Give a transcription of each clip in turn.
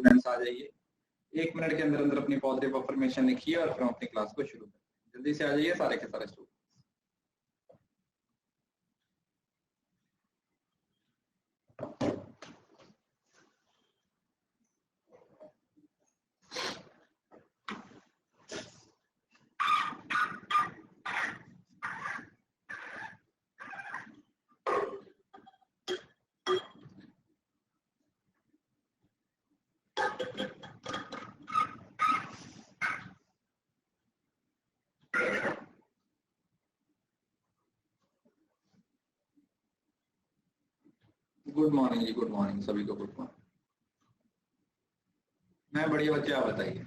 Students आ जाइए, 1 minute के अंदर अंदर अपनी पॉजिटिव अफर्मेशन लिखिए और फिर हम अपनी क्लास को शुरू करें। जल्दी से आ जाइए सारे के सारे स्टूडेंट। गुड मॉर्निंग जी, गुड मॉर्निंग सभी को, गुड मॉर्निंग। मैं बढ़िया बच्चे, आप बताइए।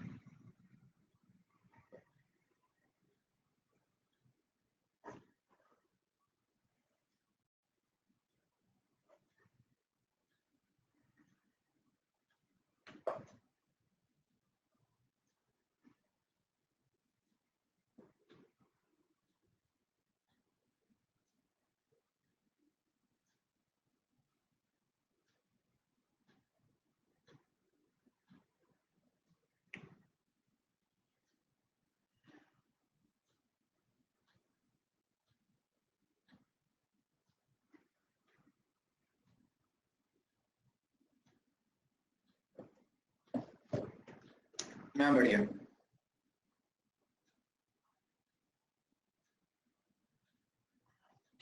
मैं बढ़िया।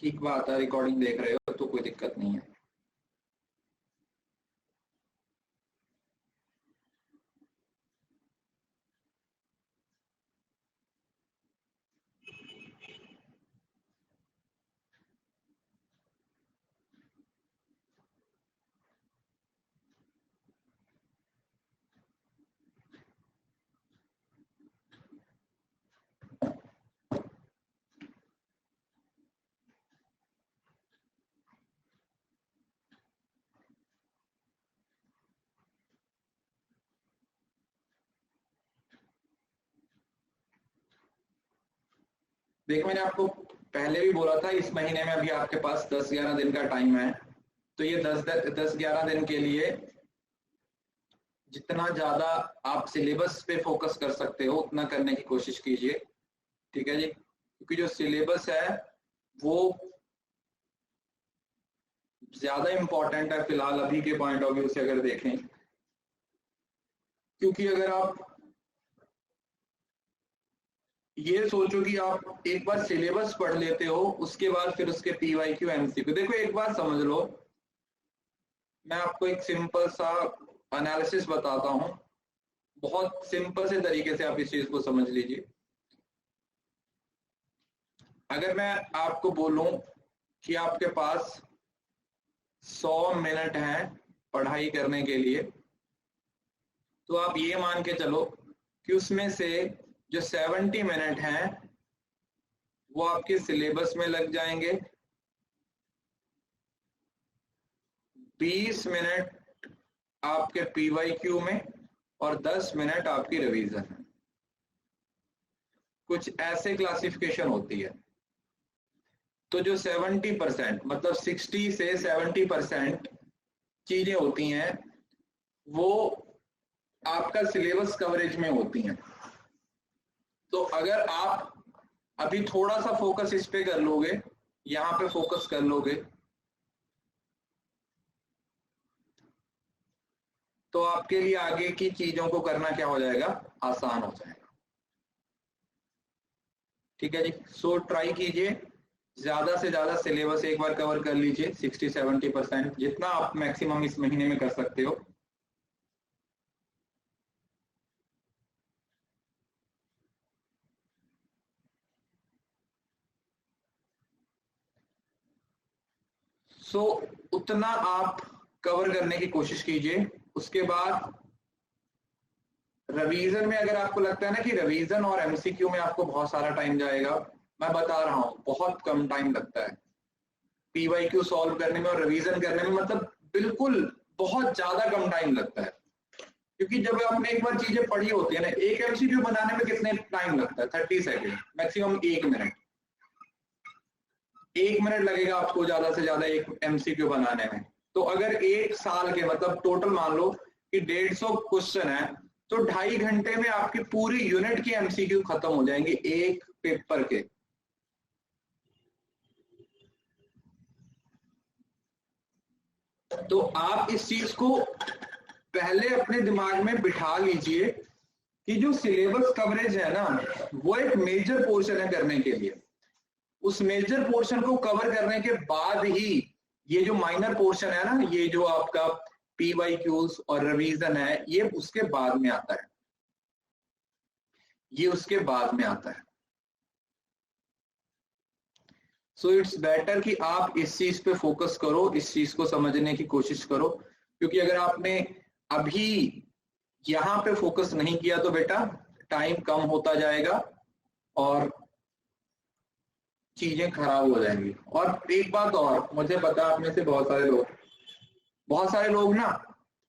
ठीक बात है, रिकॉर्डिंग देख रहे हो तो कोई दिक्कत नहीं है। देखो, मैंने आपको पहले भी बोला था, इस महीने में अभी आपके पास 10-11 दिन का टाइम है, तो ये 10-11 दिन के लिए जितना ज्यादा आप सिलेबस पे फोकस कर सकते हो उतना करने की कोशिश कीजिए, ठीक है जी। क्योंकि जो सिलेबस है वो ज्यादा इंपॉर्टेंट है फिलहाल अभी के पॉइंट ऑफ व्यू से अगर देखें। क्योंकि अगर आप ये सोचो कि आप एक बार सिलेबस पढ़ लेते हो, उसके बाद फिर उसके PYQ MCQ, देखो एक बार समझ लो, मैं आपको एक सिंपल सा एनालिसिस बताता हूं, बहुत सिंपल से तरीके से आप इस चीज को समझ लीजिए। अगर मैं आपको बोलूं कि आपके पास 100 मिनट हैं पढ़ाई करने के लिए, तो आप ये मान के चलो कि उसमें से जो 70 मिनट हैं वो आपके सिलेबस में लग जाएंगे, 20 मिनट आपके PYQ में और 10 मिनट आपकी रिवीजन है। कुछ ऐसे क्लासिफिकेशन होती है। तो जो 70% मतलब 60 से 70% चीजें होती हैं वो आपका सिलेबस कवरेज में होती हैं। तो अगर आप अभी थोड़ा सा फोकस इस पे कर लोगे, यहाँ पे फोकस कर लोगे, तो आपके लिए आगे की चीजों को करना क्या हो जाएगा, आसान हो जाएगा, ठीक है जी। सो ट्राई कीजिए, ज्यादा से ज्यादा सिलेबस एक बार कवर कर लीजिए, 60-70% जितना आप मैक्सिमम इस महीने में कर सकते हो। सो उतना आप कवर करने की कोशिश कीजिए। उसके बाद रिवीजन में अगर आपको लगता है ना कि रिवीजन और MCQ में आपको बहुत सारा टाइम जाएगा, मैं बता रहा हूं बहुत कम टाइम लगता है PYQ सॉल्व करने में और रिवीजन करने में, मतलब बिल्कुल बहुत ज्यादा कम टाइम लगता है। क्योंकि जब आपने एक बार चीजें पढ़ी होती है ना, एक MCQ बनाने में कितने टाइम लगता है, 30 सेकेंड, मैक्सिमम 1 मिनट। 1 मिनट लगेगा आपको ज्यादा से ज्यादा एक MCQ बनाने में। तो अगर 1 साल के मतलब टोटल मान लो कि 150 क्वेश्चन है तो 2.5 घंटे में आपकी पूरी यूनिट की एमसीक्यू खत्म हो जाएंगे एक पेपर के। तो आप इस चीज को पहले अपने दिमाग में बिठा लीजिए कि जो सिलेबस कवरेज है ना वो एक मेजर पोर्शन है करने के लिए। उस मेजर पोर्शन को कवर करने के बाद ही ये जो माइनर पोर्शन है ना, ये जो आपका PYQs और रिवीजन है, ये उसके बाद में आता है, ये उसके बाद में आता है। सो इट्स बेटर कि आप इस चीज पे फोकस करो, इस चीज को समझने की कोशिश करो, क्योंकि अगर आपने अभी यहां पे फोकस नहीं किया तो बेटा टाइम कम होता जाएगा और चीजें खराब हो जाएंगी। और एक बात और, मुझे पता आप में से बहुत सारे लोग ना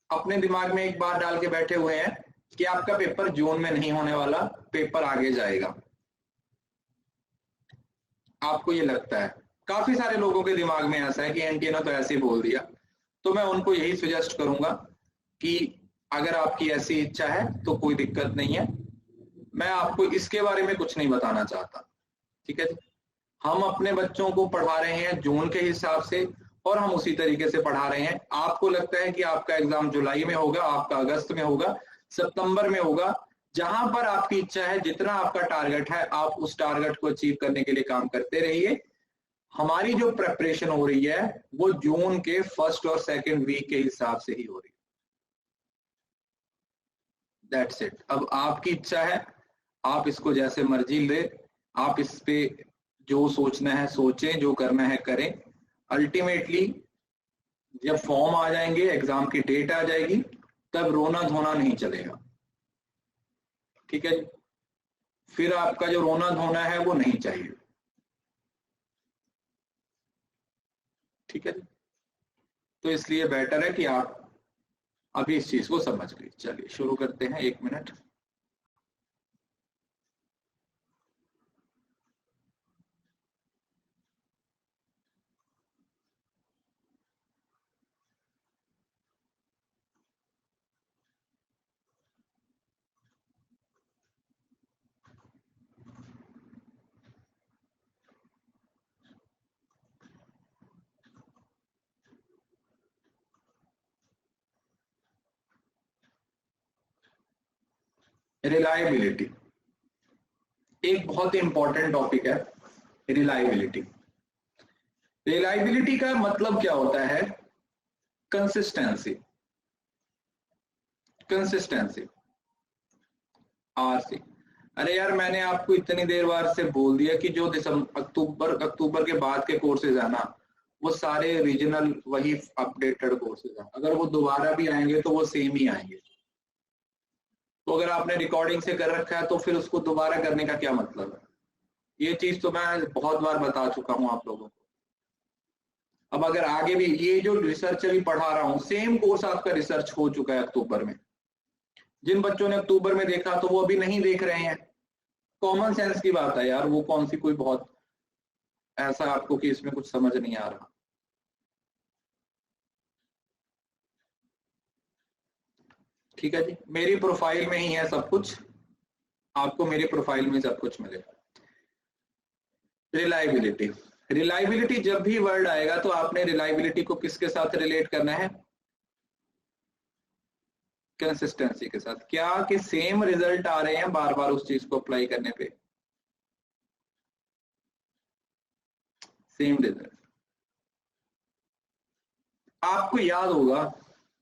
अपने दिमाग में एक बात डाल के बैठे हुए हैं कि आपका पेपर जून में नहीं होने वाला, पेपर आगे जाएगा। आपको ये लगता है, काफी सारे लोगों के दिमाग में ऐसा है कि एनटीए ने तो ऐसे ही बोल दिया। तो मैं उनको यही सजेस्ट करूंगा कि अगर आपकी ऐसी इच्छा है तो कोई दिक्कत नहीं है, मैं आपको इसके बारे में कुछ नहीं बताना चाहता, ठीक है जी। हम अपने बच्चों को पढ़ा रहे हैं जून के हिसाब से और हम उसी तरीके से पढ़ा रहे हैं। आपको लगता है कि आपका एग्जाम जुलाई में होगा, आपका अगस्त में होगा, सितंबर में होगा, जहां पर आपकी इच्छा है, जितना आपका टारगेट है, आप उस टारगेट को अचीव करने के लिए काम करते रहिए। हमारी जो प्रेपरेशन हो रही है वो जून के फर्स्ट और सेकंड वीक के हिसाब से ही हो रही है। That's it. अब आपकी इच्छा है, आप इसको जैसे मर्जी ले, आप इस पे जो सोचना है सोचें, जो करना है करें। अल्टीमेटली जब फॉर्म आ जाएंगे, एग्जाम की डेट आ जाएगी, तब रोना धोना नहीं चलेगा, ठीक है। फिर आपका जो रोना धोना है वो नहीं चाहिए, ठीक है। तो इसलिए बेटर है कि आप अभी इस चीज को समझ लीजिए। चलिए शुरू करते हैं, 1 मिनट। रिलायबिलिटी एक बहुत ही इंपॉर्टेंट टॉपिक है। रिलायबिलिटी, रिलायबिलिटी का मतलब क्या होता है? Consistency, consistency, RC। अरे यार, मैंने आपको इतनी देर बाद से बोल दिया कि जो अक्टूबर के बाद के कोर्सेज है ना, वो सारे रीजनल वही अपडेटेड कोर्सेज हैं। अगर वो दोबारा भी आएंगे तो वो सेम ही आएंगे। तो अगर आपने रिकॉर्डिंग से कर रखा है तो फिर उसको दोबारा करने का क्या मतलब है? ये चीज तो मैं बहुत बार बता चुका हूं आप लोगों को। अब अगर आगे भी ये जो रिसर्च अभी पढ़ा रहा हूं, सेम कोर्स आपका रिसर्च हो चुका है अक्टूबर में। जिन बच्चों ने अक्टूबर में देखा तो वो अभी नहीं देख रहे हैं। कॉमन सेंस की बात है यार, वो कौन सी कोई बहुत ऐसा आपको कि इसमें कुछ समझ नहीं आ रहा। ठीक है जी, मेरी प्रोफाइल में ही है सब कुछ, आपको मेरी प्रोफाइल में सब कुछ मिलेगा। रिलायबिलिटी, रिलायबिलिटी जब भी वर्ड आएगा तो आपने रिलायबिलिटी को किसके साथ रिलेट करना है? कंसिस्टेंसी के साथ। क्या कि सेम रिजल्ट आ रहे हैं बार बार उस चीज को अप्लाई करने पे? Same result. आपको याद होगा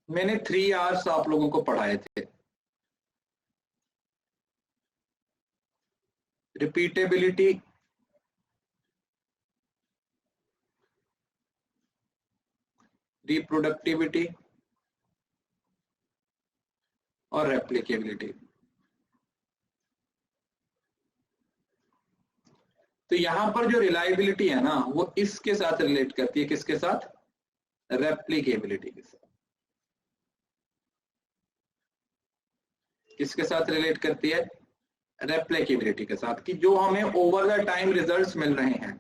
मैंने 3 आवर्स आप लोगों को पढ़ाए थे। रिपीटेबिलिटी, रिप्रोडक्टिविटी और रेप्लिकेबिलिटी। तो यहां पर जो रिलायबिलिटी है ना, वो इसके साथ रिलेट करती है। किसके साथ? रेप्लिकेबिलिटी के साथ। किसके साथ रिलेट करती है? रेप्लिकेबिलिटी के साथ, कि जो हमें ओवर द टाइम रिजल्ट्स मिल रहे हैं,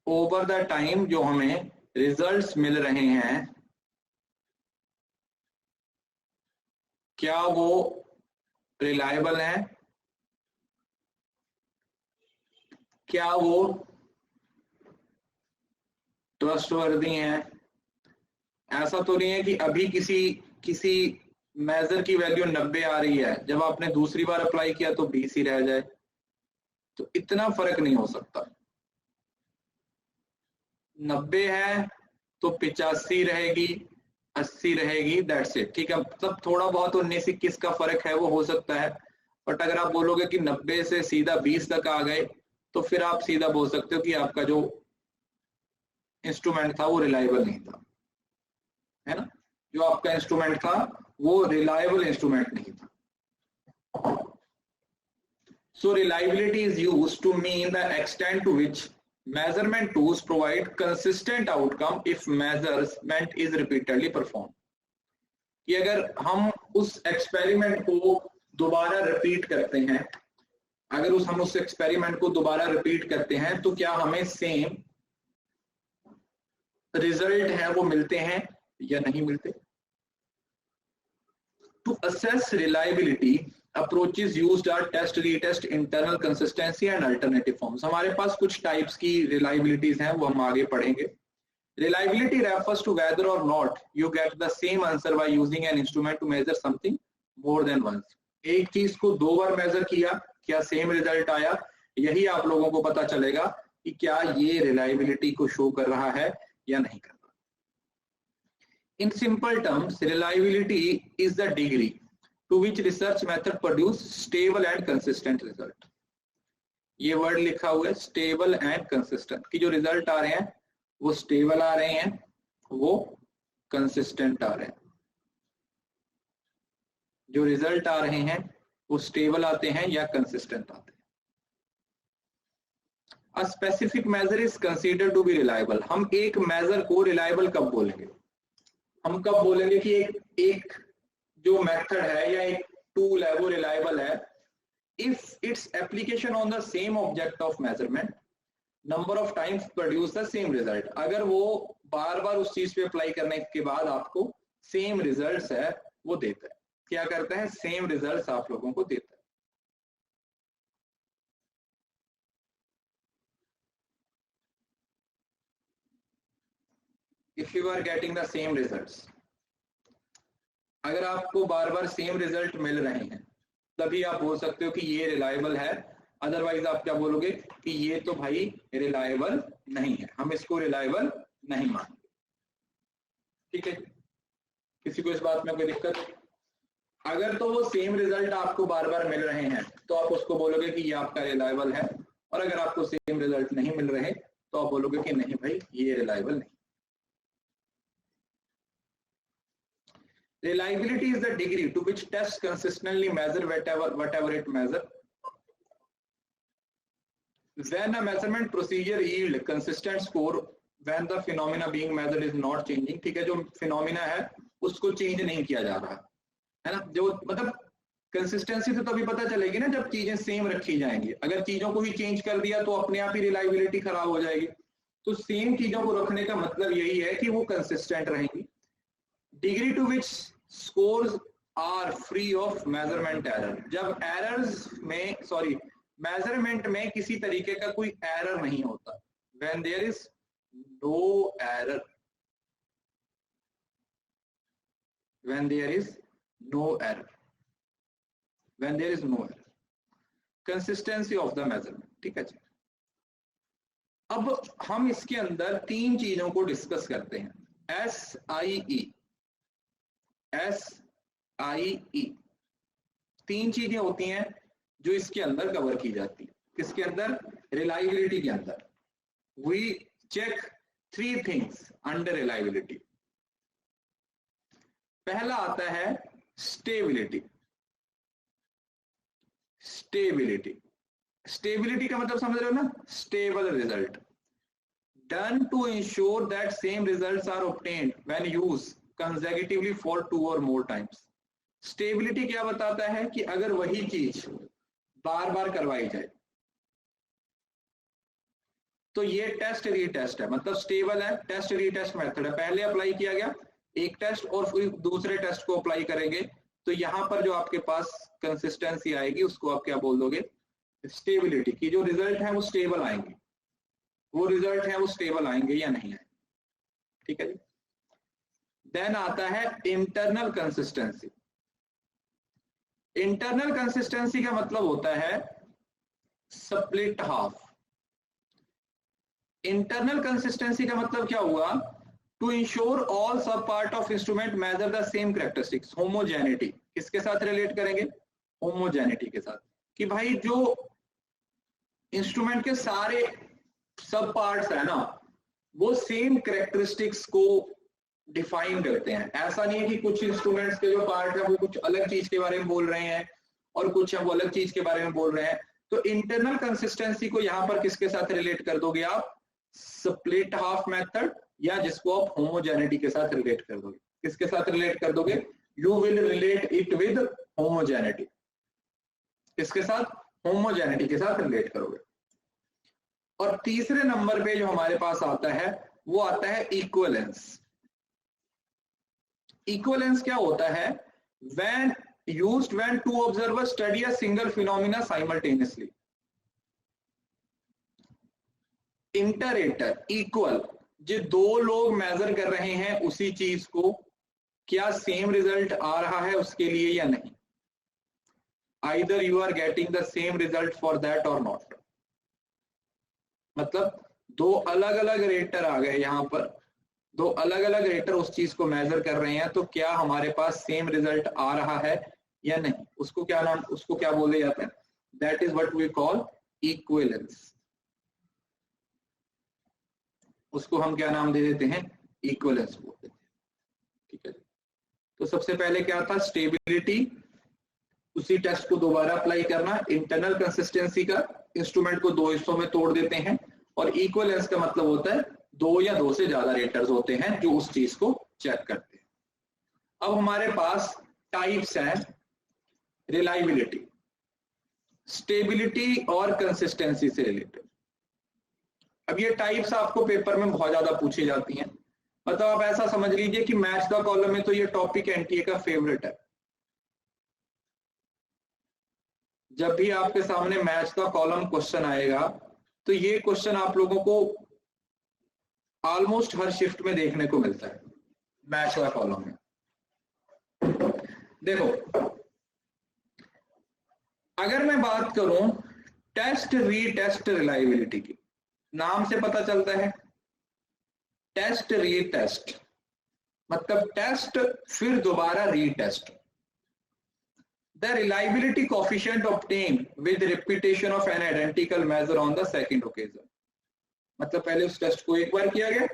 ओवर द टाइम जो हमें रिजल्ट्स मिल रहे हैं क्या वो रिलायबल हैं, क्या वो ट्रस्टवर्दी हैं। ऐसा तो नहीं है कि अभी किसी मेजर की वैल्यू 90 आ रही है, जब आपने दूसरी बार अप्लाई किया तो 20 ही रह जाए, तो इतना फर्क नहीं हो सकता। 90 है तो 85 रहेगी, 80 रहेगी, दैट्स इट। ठीक है, मतलब थोड़ा बहुत 19-21 का फर्क है वो हो सकता है, बट अगर आप बोलोगे कि 90 से सीधा 20 तक आ गए तो फिर आप सीधा बोल सकते हो कि आपका जो इंस्ट्रूमेंट था वो रिलायबल नहीं था, है ना। जो आपका इंस्ट्रूमेंट था वो रिलायबल इंस्ट्रूमेंट नहीं था। So reliability is used to mean the extent to which measurement tools provide consistent outcome if measurement is repeatedly performed. कि अगर हम उस एक्सपेरिमेंट को दोबारा रिपीट करते हैं, हम उस एक्सपेरिमेंट को दोबारा रिपीट करते हैं तो क्या हमें सेम रिजल्ट है वो मिलते हैं या नहीं मिलते। To assess reliability, approaches used are test, retest, internal consistency and alternative forms. हमारे पास कुछ टाइप्स की रिलायबिलिटीज हैं, वो हम आगे पढ़ेंगे। Reliability refers to whether or not you get the same answer by using an instrument to measure something more than once. एक चीज को 2 बार मेजर किया, क्या सेम रिजल्ट आया, यही आप लोगों को पता चलेगा कि क्या ये रिलायबिलिटी को शो कर रहा है या नहीं कर रहा। In simple terms, reliability is the degree to which research method produce stable and consistent result. ये वर्ड लिखा हुआ है stable and consistent, कि जो रिजल्ट आ रहे हैं वो स्टेबल आ रहे हैं, वो कंसिस्टेंट आ रहे हैं। जो रिजल्ट आ रहे हैं वो स्टेबल आते हैं या कंसिस्टेंट आते हैं। A specific measure is considered to be reliable. हम एक मेजर को रिलायबल कब बोलेंगे, हम कब बोलेंगे कि एक जो मेथड है या एक टूल है वो रिलायबल है, if its application on the same object of measurement number of times produce the same result. अगर वो बार बार उस चीज पे अप्लाई करने के बाद आपको सेम रिजल्ट्स है वो देता है। क्या करता है, सेम रिजल्ट्स आप लोगों को देता है। If you are getting the same results, अगर आपको बार बार सेम रिजल्ट मिल रहे हैं तभी आप बोल सकते हो कि ये रिलायबल है, अदरवाइज आप क्या बोलोगे कि ये तो भाई रिलायबल नहीं है, हम इसको रिलायबल नहीं मानेंगे। ठीक है, किसी को इस बात में कोई दिक्कत? अगर तो वो सेम रिजल्ट आपको बार बार मिल रहे हैं तो आप उसको बोलोगे कि ये आपका रिलायबल है, और अगर आपको सेम रिजल्ट नहीं मिल रहे तो आप बोलोगे कि नहीं भाई ये रिलायबल नहीं। Reliability is the degree to which tests consistently measure whatever it measure. When a measurement procedure yield consistent score when the phenomena being measured is not changing. ठीक है, जो phenomena है उसको change नहीं किया जा रहा है ना, जो मतलब कंसिस्टेंसी से तो अभी पता चलेगी ना जब चीजें सेम रखी जाएंगी। अगर चीजों को भी चेंज कर दिया तो अपने आप ही रिलायबिलिटी खराब हो जाएगी। तो सेम चीजों को रखने का मतलब यही है कि वो कंसिस्टेंट रहेंगी। Degree to which scores are free of measurement error, जब एरर्स में मेजरमेंट में किसी तरीके का कोई एरर नहीं होता। When there is no error, when there is no error, when there is no error, consistency of the measurement. ठीक है जी, अब हम इसके अंदर 3 चीजों को डिस्कस करते हैं। SIE 3 चीजें होती हैं जो इसके अंदर कवर की जाती है। किसके अंदर? रिलायबिलिटी के अंदर। We check 3 things under reliability. पहला आता है स्टेबिलिटी। स्टेबिलिटी का मतलब समझ रहे हो ना, stable result. Done to ensure that same results are obtained when used consecutively for 2 or more times. स्टेबिलिटी क्या बताता है कि अगर वही चीज बार बार करवाई जाए, तो ये टेस्ट रीटेस्ट है, मतलब स्टेबल है, टेस्ट रीटेस्ट मेथड है। पहले अप्लाई किया गया एक टेस्ट और फिर दूसरे टेस्ट को अप्लाई करेंगे, तो यहां पर जो आपके पास कंसिस्टेंसी आएगी उसको आप क्या बोल दोगे, स्टेबिलिटी की। जो रिजल्ट है वो स्टेबल आएंगे, वो रिजल्ट है वो स्टेबल आएंगे या नहीं आएंगे, ठीक है जी। देन आता है इंटरनल कंसिस्टेंसी। इंटरनल कंसिस्टेंसी का मतलब होता है स्प्लिट हाफ। इंटरनल कंसिस्टेंसी का मतलब क्या हुआ, टू इंश्योर ऑल सब part of instrument measure the same characteristics, homogeneity. किसके साथ रिलेट करेंगे, होमोजेनिटी के साथ, कि भाई जो इंस्ट्रूमेंट के सारे सब पार्ट्स है ना वो सेम कैरेक्टरिस्टिक्स को डिफाइन करते हैं। ऐसा नहीं है कि कुछ इंस्ट्रूमेंट्स के जो पार्ट है वो कुछ अलग चीज के बारे में बोल रहे हैं और कुछ है वो अलग चीज के बारे में बोल रहे हैं। तो इंटरनल कंसिस्टेंसी को यहां पर किसके साथ रिलेट कर दोगे आप, स्प्लिट हाफ मेथड, या जिसको आप होमोजेनिटी के साथ रिलेट कर दोगे। किसके साथ रिलेट कर दोगे, you will relate it with homogeneity. किसके साथ, होमोजेनिटी के साथ रिलेट करोगे। और तीसरे नंबर पे जो हमारे पास आता है वो आता है इक्विवेलेंस। इक्विवेलेंस क्या होता है, when used when two observers study a single phenomena simultaneously। Interrater equal, जो दो लोग मेजर कर रहे हैं उसी चीज को, क्या सेम रिजल्ट आ रहा है उसके लिए या नहीं। Either you are getting the same result for that और नॉट। मतलब दो अलग अलग रेटर आ गए यहां पर, दो अलग अलग रेटर उस चीज को मेजर कर रहे हैं, तो क्या हमारे पास सेम रिजल्ट आ रहा है या नहीं। उसको क्या नाम, उसको क्या बोले जाते हैं, that is what we call equivalence. उसको हम क्या नाम दे देते हैं, इक्विवेलेंस बोल देते हैं, ठीक है। तो सबसे पहले क्या था, स्टेबिलिटी, उसी टेस्ट को दोबारा अप्लाई करना। इंटरनल कंसिस्टेंसी का, इंस्ट्रूमेंट को दो हिस्सों में तोड़ देते हैं। और इक्विवेलेंस का मतलब होता है दो या दो से ज्यादा रेटर्स होते हैं जो उस चीज को चेक करते हैं। अब हमारे पास टाइप्स हैं, रिलायबिलिटी, स्टेबिलिटी और कंसिस्टेंसी से रिलेटेड। अब ये टाइप्स आपको पेपर में बहुत ज्यादा पूछी जाती हैं। मतलब आप ऐसा समझ लीजिए कि मैच द कॉलम में तो ये टॉपिक एनटीए का फेवरेट है। जब भी आपके सामने मैच द कॉलम क्वेश्चन आएगा तो ये क्वेश्चन आप लोगों को ऑलमोस्ट हर शिफ्ट में देखने को मिलता है, मैच द कॉलम में। देखो अगर मैं बात करूं टेस्ट रीटेस्ट रिलायबिलिटी की, नाम से पता चलता है टेस्ट रीटेस्ट, मतलब टेस्ट फिर दोबारा retest. The reliability coefficient obtain with repetition of an identical measure on the second occasion. मतलब पहले उस टेस्ट को एक बार किया गया,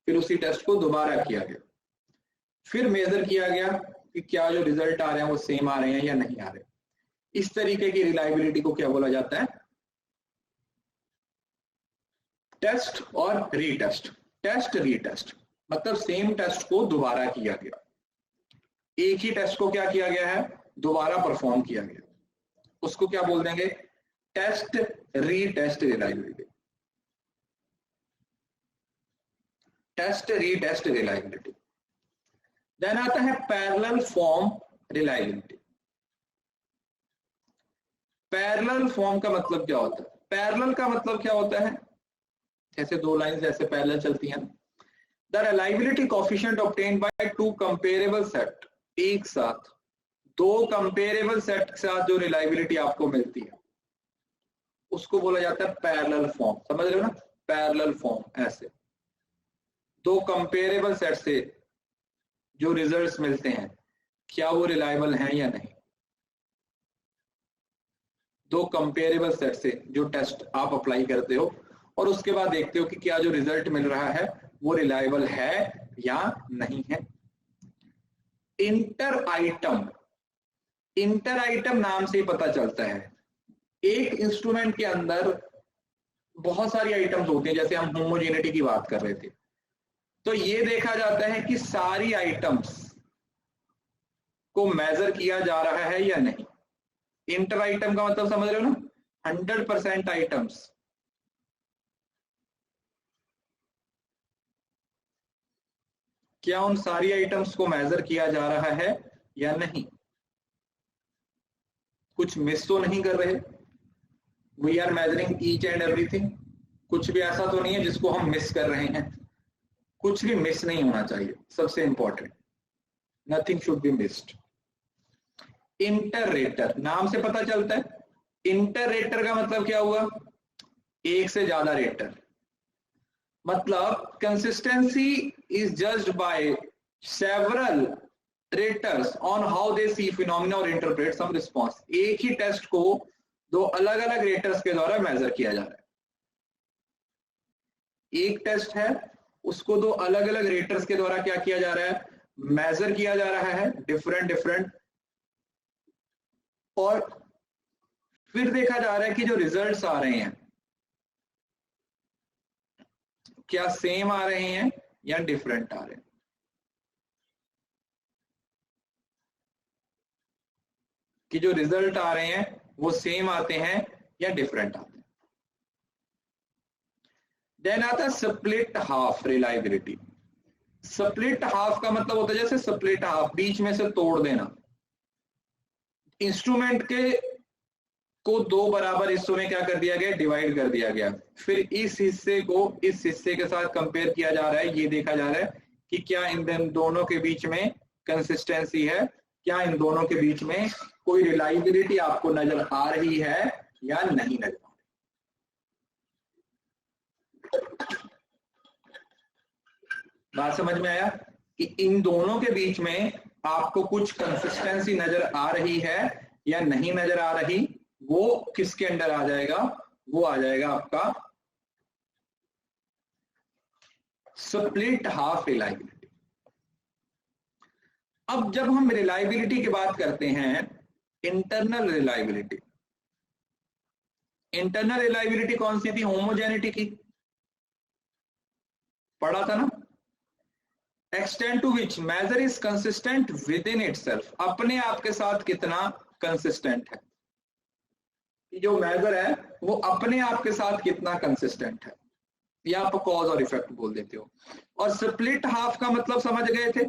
फिर उसी टेस्ट को दोबारा किया गया, फिर मेजर किया गया कि क्या जो रिजल्ट आ रहे हैं वो सेम आ रहे हैं या नहीं आ रहे। इस तरीके की रिलायबिलिटी को क्या बोला जाता है, टेस्ट और रीटेस्ट। टेस्ट रीटेस्ट मतलब सेम टेस्ट को दोबारा किया गया, एक ही टेस्ट को क्या किया गया है, दोबारा परफॉर्म किया गया, उसको क्या बोल देंगे, test retest reliability. Test retest reliability. Then आता है parallel form reliability. Parallel form का मतलब क्या होता है, पैरेलल का मतलब क्या होता है, जैसे दो लाइंस ऐसे पैरेलल चलती हैं। The reliability coefficient obtained by two comparable set, एक साथ दो कंपेरेबल सेट के साथ जो रिलायबिलिटी आपको मिलती है उसको बोला जाता है पैरेलल फॉर्म। समझ रहे हो ना, पैरेलल फॉर्म, ऐसे दो कंपेरेबल सेट से जो रिजल्ट्स मिलते हैं क्या वो रिलायबल हैं या नहीं। दो कंपेरेबल सेट से जो टेस्ट आप अप्लाई करते हो और उसके बाद देखते हो कि क्या जो रिजल्ट मिल रहा है वो रिलायबल है या नहीं है। इंटर आइटम, इंटर आइटम नाम से ही पता चलता है एक इंस्ट्रूमेंट के अंदर बहुत सारी आइटम्स होती हैं। जैसे हम होमोजेनिटी की बात कर रहे थे, तो ये देखा जाता है कि सारी आइटम्स को मेजर किया जा रहा है या नहीं। इंटर आइटम का मतलब समझ रहे हो ना, 100% आइटम्स क्या उन सारी आइटम्स को मेजर किया जा रहा है या नहीं, कुछ मिस तो नहीं कर रहे, we are measuring each and everything, कुछ भी ऐसा तो नहीं है जिसको हम मिस कर रहे हैं, कुछ भी मिस नहीं होना चाहिए, सबसे important, nothing should be missed. Interrater, नाम से पता चलता है, इंटररेटर का मतलब क्या हुआ, एक से ज्यादा रेटर, मतलब consistency is judged by several raters on how they see phenomena और इंटरप्रेट सम रिस्पॉन्स। एक ही टेस्ट को दो अलग अलग रेटर्स के द्वारा मेजर किया जा रहा है, एक टेस्ट है उसको दो अलग अलग रेटर्स के द्वारा क्या किया जा रहा है, मेजर किया जा रहा है, डिफरेंट, और फिर देखा जा रहा है कि जो रिजल्ट्स आ रहे हैं क्या सेम आ रहे हैं या डिफरेंट आ रहे हैं। कि जो रिजल्ट आ रहे हैं वो सेम आते हैं या डिफरेंट आते हैं। देन आता है split half reliability. Split half का मतलब होता है जैसे स्प्लिट हाफ, बीच में से तोड़ देना, इंस्ट्रूमेंट के को दो बराबर हिस्सों में क्या कर दिया गया, डिवाइड कर दिया गया, फिर इस हिस्से को इस हिस्से के साथ कंपेयर किया जा रहा है, ये देखा जा रहा है कि क्या इन दोनों के बीच में कंसिस्टेंसी है, क्या इन दोनों के बीच में कोई रिलायबिलिटी आपको नजर आ रही है या नहीं नजर आ रही। बात समझ में आया कि इन दोनों के बीच में आपको कुछ कंसिस्टेंसी नजर आ रही है या नहीं नजर आ रही, वो किसके अंडर आ जाएगा, वो आ जाएगा आपका स्प्लिट हाफ रिलायबिलिटी। अब जब हम रिलायबिलिटी की बात करते हैं, इंटरनल रिलायबिलिटी, इंटरनल रिलायबिलिटी कौन सी थी, होमोजेनिटी की, पढ़ा था ना, extent to which measure is consistent within itself, अपने आप के साथ कितना कंसिस्टेंट है, जो मेजर है वो अपने आप के साथ कितना कंसिस्टेंट है, या आप कॉज और इफेक्ट बोल देते हो। और स्प्लिट हाफ का मतलब समझ गए थे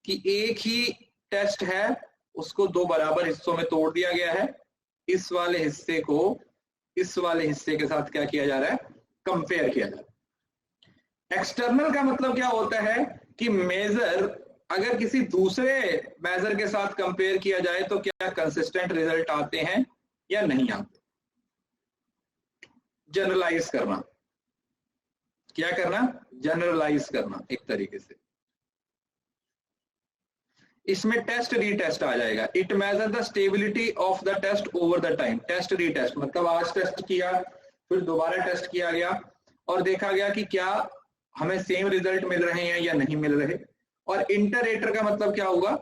कि एक ही टेस्ट है उसको दो बराबर हिस्सों में तोड़ दिया गया है, इस वाले हिस्से को इस वाले हिस्से के साथ क्या किया जा रहा है, कंपेयर किया जा रहा है। एक्सटर्नल का मतलब क्या होता है कि मेजर अगर किसी दूसरे मेजर के साथ कंपेयर किया जाए तो क्या कंसिस्टेंट रिजल्ट आते हैं या नहीं आते। जनरलाइज करना, क्या करना, जनरलाइज करना एक तरीके से, इसमें टेस्ट रीटेस्ट आ जाएगा। It measure the stability of the test over the time. Test retest मतलब आज टेस्ट किया फिर दोबारा टेस्ट किया गया और देखा गया कि क्या हमें सेम रिजल्ट मिल रहे हैं या नहीं मिल रहे। और इंटररेटर का मतलब क्या होगा,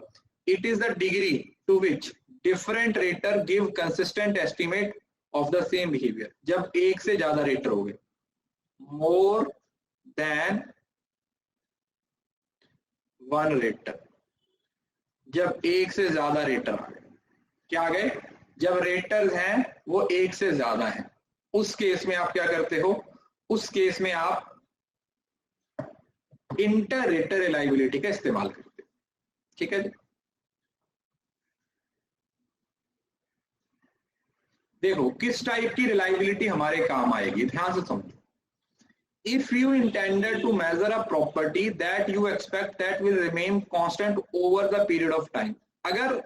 it is the degree to which different rater give consistent estimate of the same behaviour. जब एक से ज्यादा रेटर हो गए, मोर देन वन रेटर, जब एक से ज्यादा रेटर आ गए, क्या आ गए, जब रेटर्स हैं वो एक से ज्यादा हैं, उस केस में आप क्या करते हो, उस केस में आप इंटर रेटर रिलायबिलिटी का इस्तेमाल करते हो। ठीक है जी, देखो किस टाइप की रिलायबिलिटी हमारे काम आएगी, ध्यान से समझो। If you intended to measure a property that you expect that will remain constant over the period of time, अगर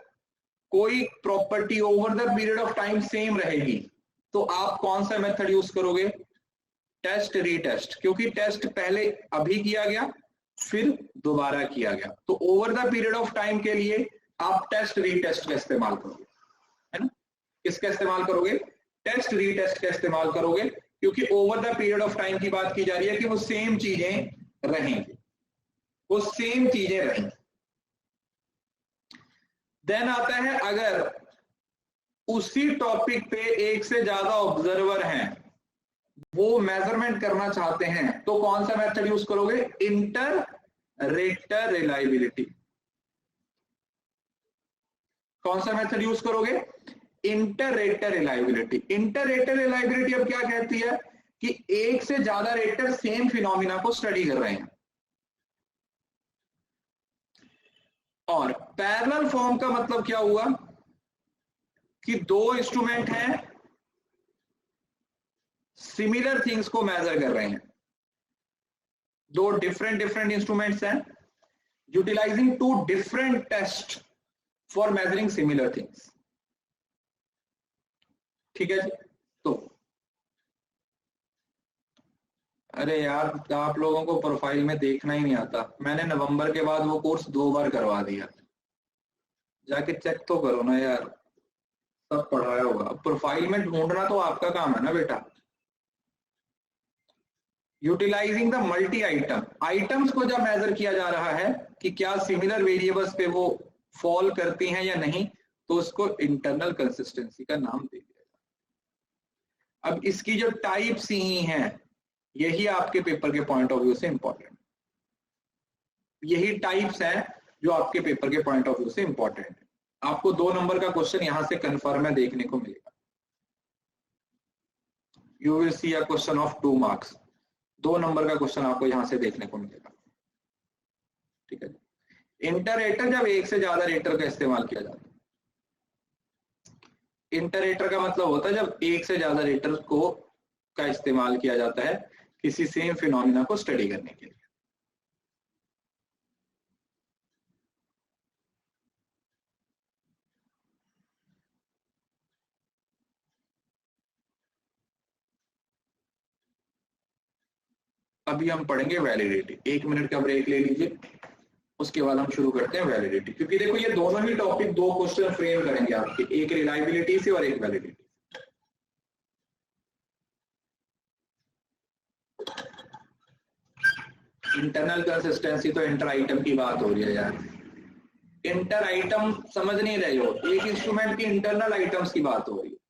कोई property over the period of time same रहेगी तो आप कौन सा मेथड यूज करोगे, टेस्ट रीटेस्ट, क्योंकि टेस्ट पहले अभी किया गया फिर दोबारा किया गया, तो over the period of time के लिए आप टेस्ट रीटेस्ट का इस्तेमाल करोगे, है ना। किसका इस्तेमाल करोगे, टेस्ट रीटेस्ट का इस्तेमाल करोगे, क्योंकि over the period of time की बात की जा रही है कि वो सेम चीजें रहेंगी, वो सेम चीजें रहेंगी। देन आता है अगर उसी टॉपिक पे एक से ज्यादा ऑब्जर्वर हैं, वो मेजरमेंट करना चाहते हैं, तो कौन सा मेथड यूज करोगे, इंटर रेटर रिलायबिलिटी। कौन सा मेथड यूज करोगे, inter rater reliability. Inter rater reliability अब क्या कहती है कि एक से ज्यादा रेटर सेम फिनोमिना को स्टडी कर रहे हैं, और पैरेलल फॉर्म का मतलब क्या हुआ कि दो इंस्ट्रूमेंट हैं, सिमिलर थिंग्स को मेजर कर रहे हैं, दो डिफरेंट इंस्ट्रूमेंट्स हैं utilizing two different test for measuring similar things. ठीक है जी। तो अरे यार, आप लोगों को प्रोफाइल में देखना ही नहीं आता, मैंने नवंबर के बाद वो कोर्स 2 बार करवा दिया, जाके चेक तो करो ना यार, सब पढ़ाया होगा। प्रोफाइल में ढूंढना तो आपका काम है ना बेटा। Utilizing the multi item, items को जब मेजर किया जा रहा है कि क्या सिमिलर वेरिएबल्स पे वो फॉल करती हैं या नहीं, तो उसको इंटरनल कंसिस्टेंसी का नाम दे दिया जाए। अब इसकी जो टाइप्स ही हैं, यही आपके पेपर के पॉइंट ऑफ व्यू से इंपॉर्टेंट, यही टाइप्स हैं जो आपके पेपर के पॉइंट ऑफ व्यू से इंपॉर्टेंट है। आपको 2 नंबर का क्वेश्चन यहां से कंफर्म है देखने को मिलेगा। You will see a question of 2 marks, 2 number का क्वेश्चन आपको यहां से देखने को मिलेगा। ठीक है। इंटरेटर, जब एक से ज्यादा रेटर का इस्तेमाल किया जाता है, इंटरेटर का मतलब होता है जब एक से ज्यादा रेटर को का इस्तेमाल किया जाता है किसी सेम फिनोमिना को स्टडी करने के लिए। अभी हम पढ़ेंगे वैलिडिटी। 1 मिनट का ब्रेक ले लीजिए, उसके बाद हम शुरू करते हैं वैलिडिटी। क्योंकि देखो ये दोनों ही टॉपिक 2 क्वेश्चन फ्रेम करेंगे आपके, एक रिलायबिलिटी से और एक वैलिडिटी। इंटरनल कंसिस्टेंसी तो इंटर आइटम की बात हो रही है यार, इंटर आइटम समझ नहीं रहे हो, एक इंस्ट्रूमेंट की इंटरनल आइटम्स की बात हो रही है।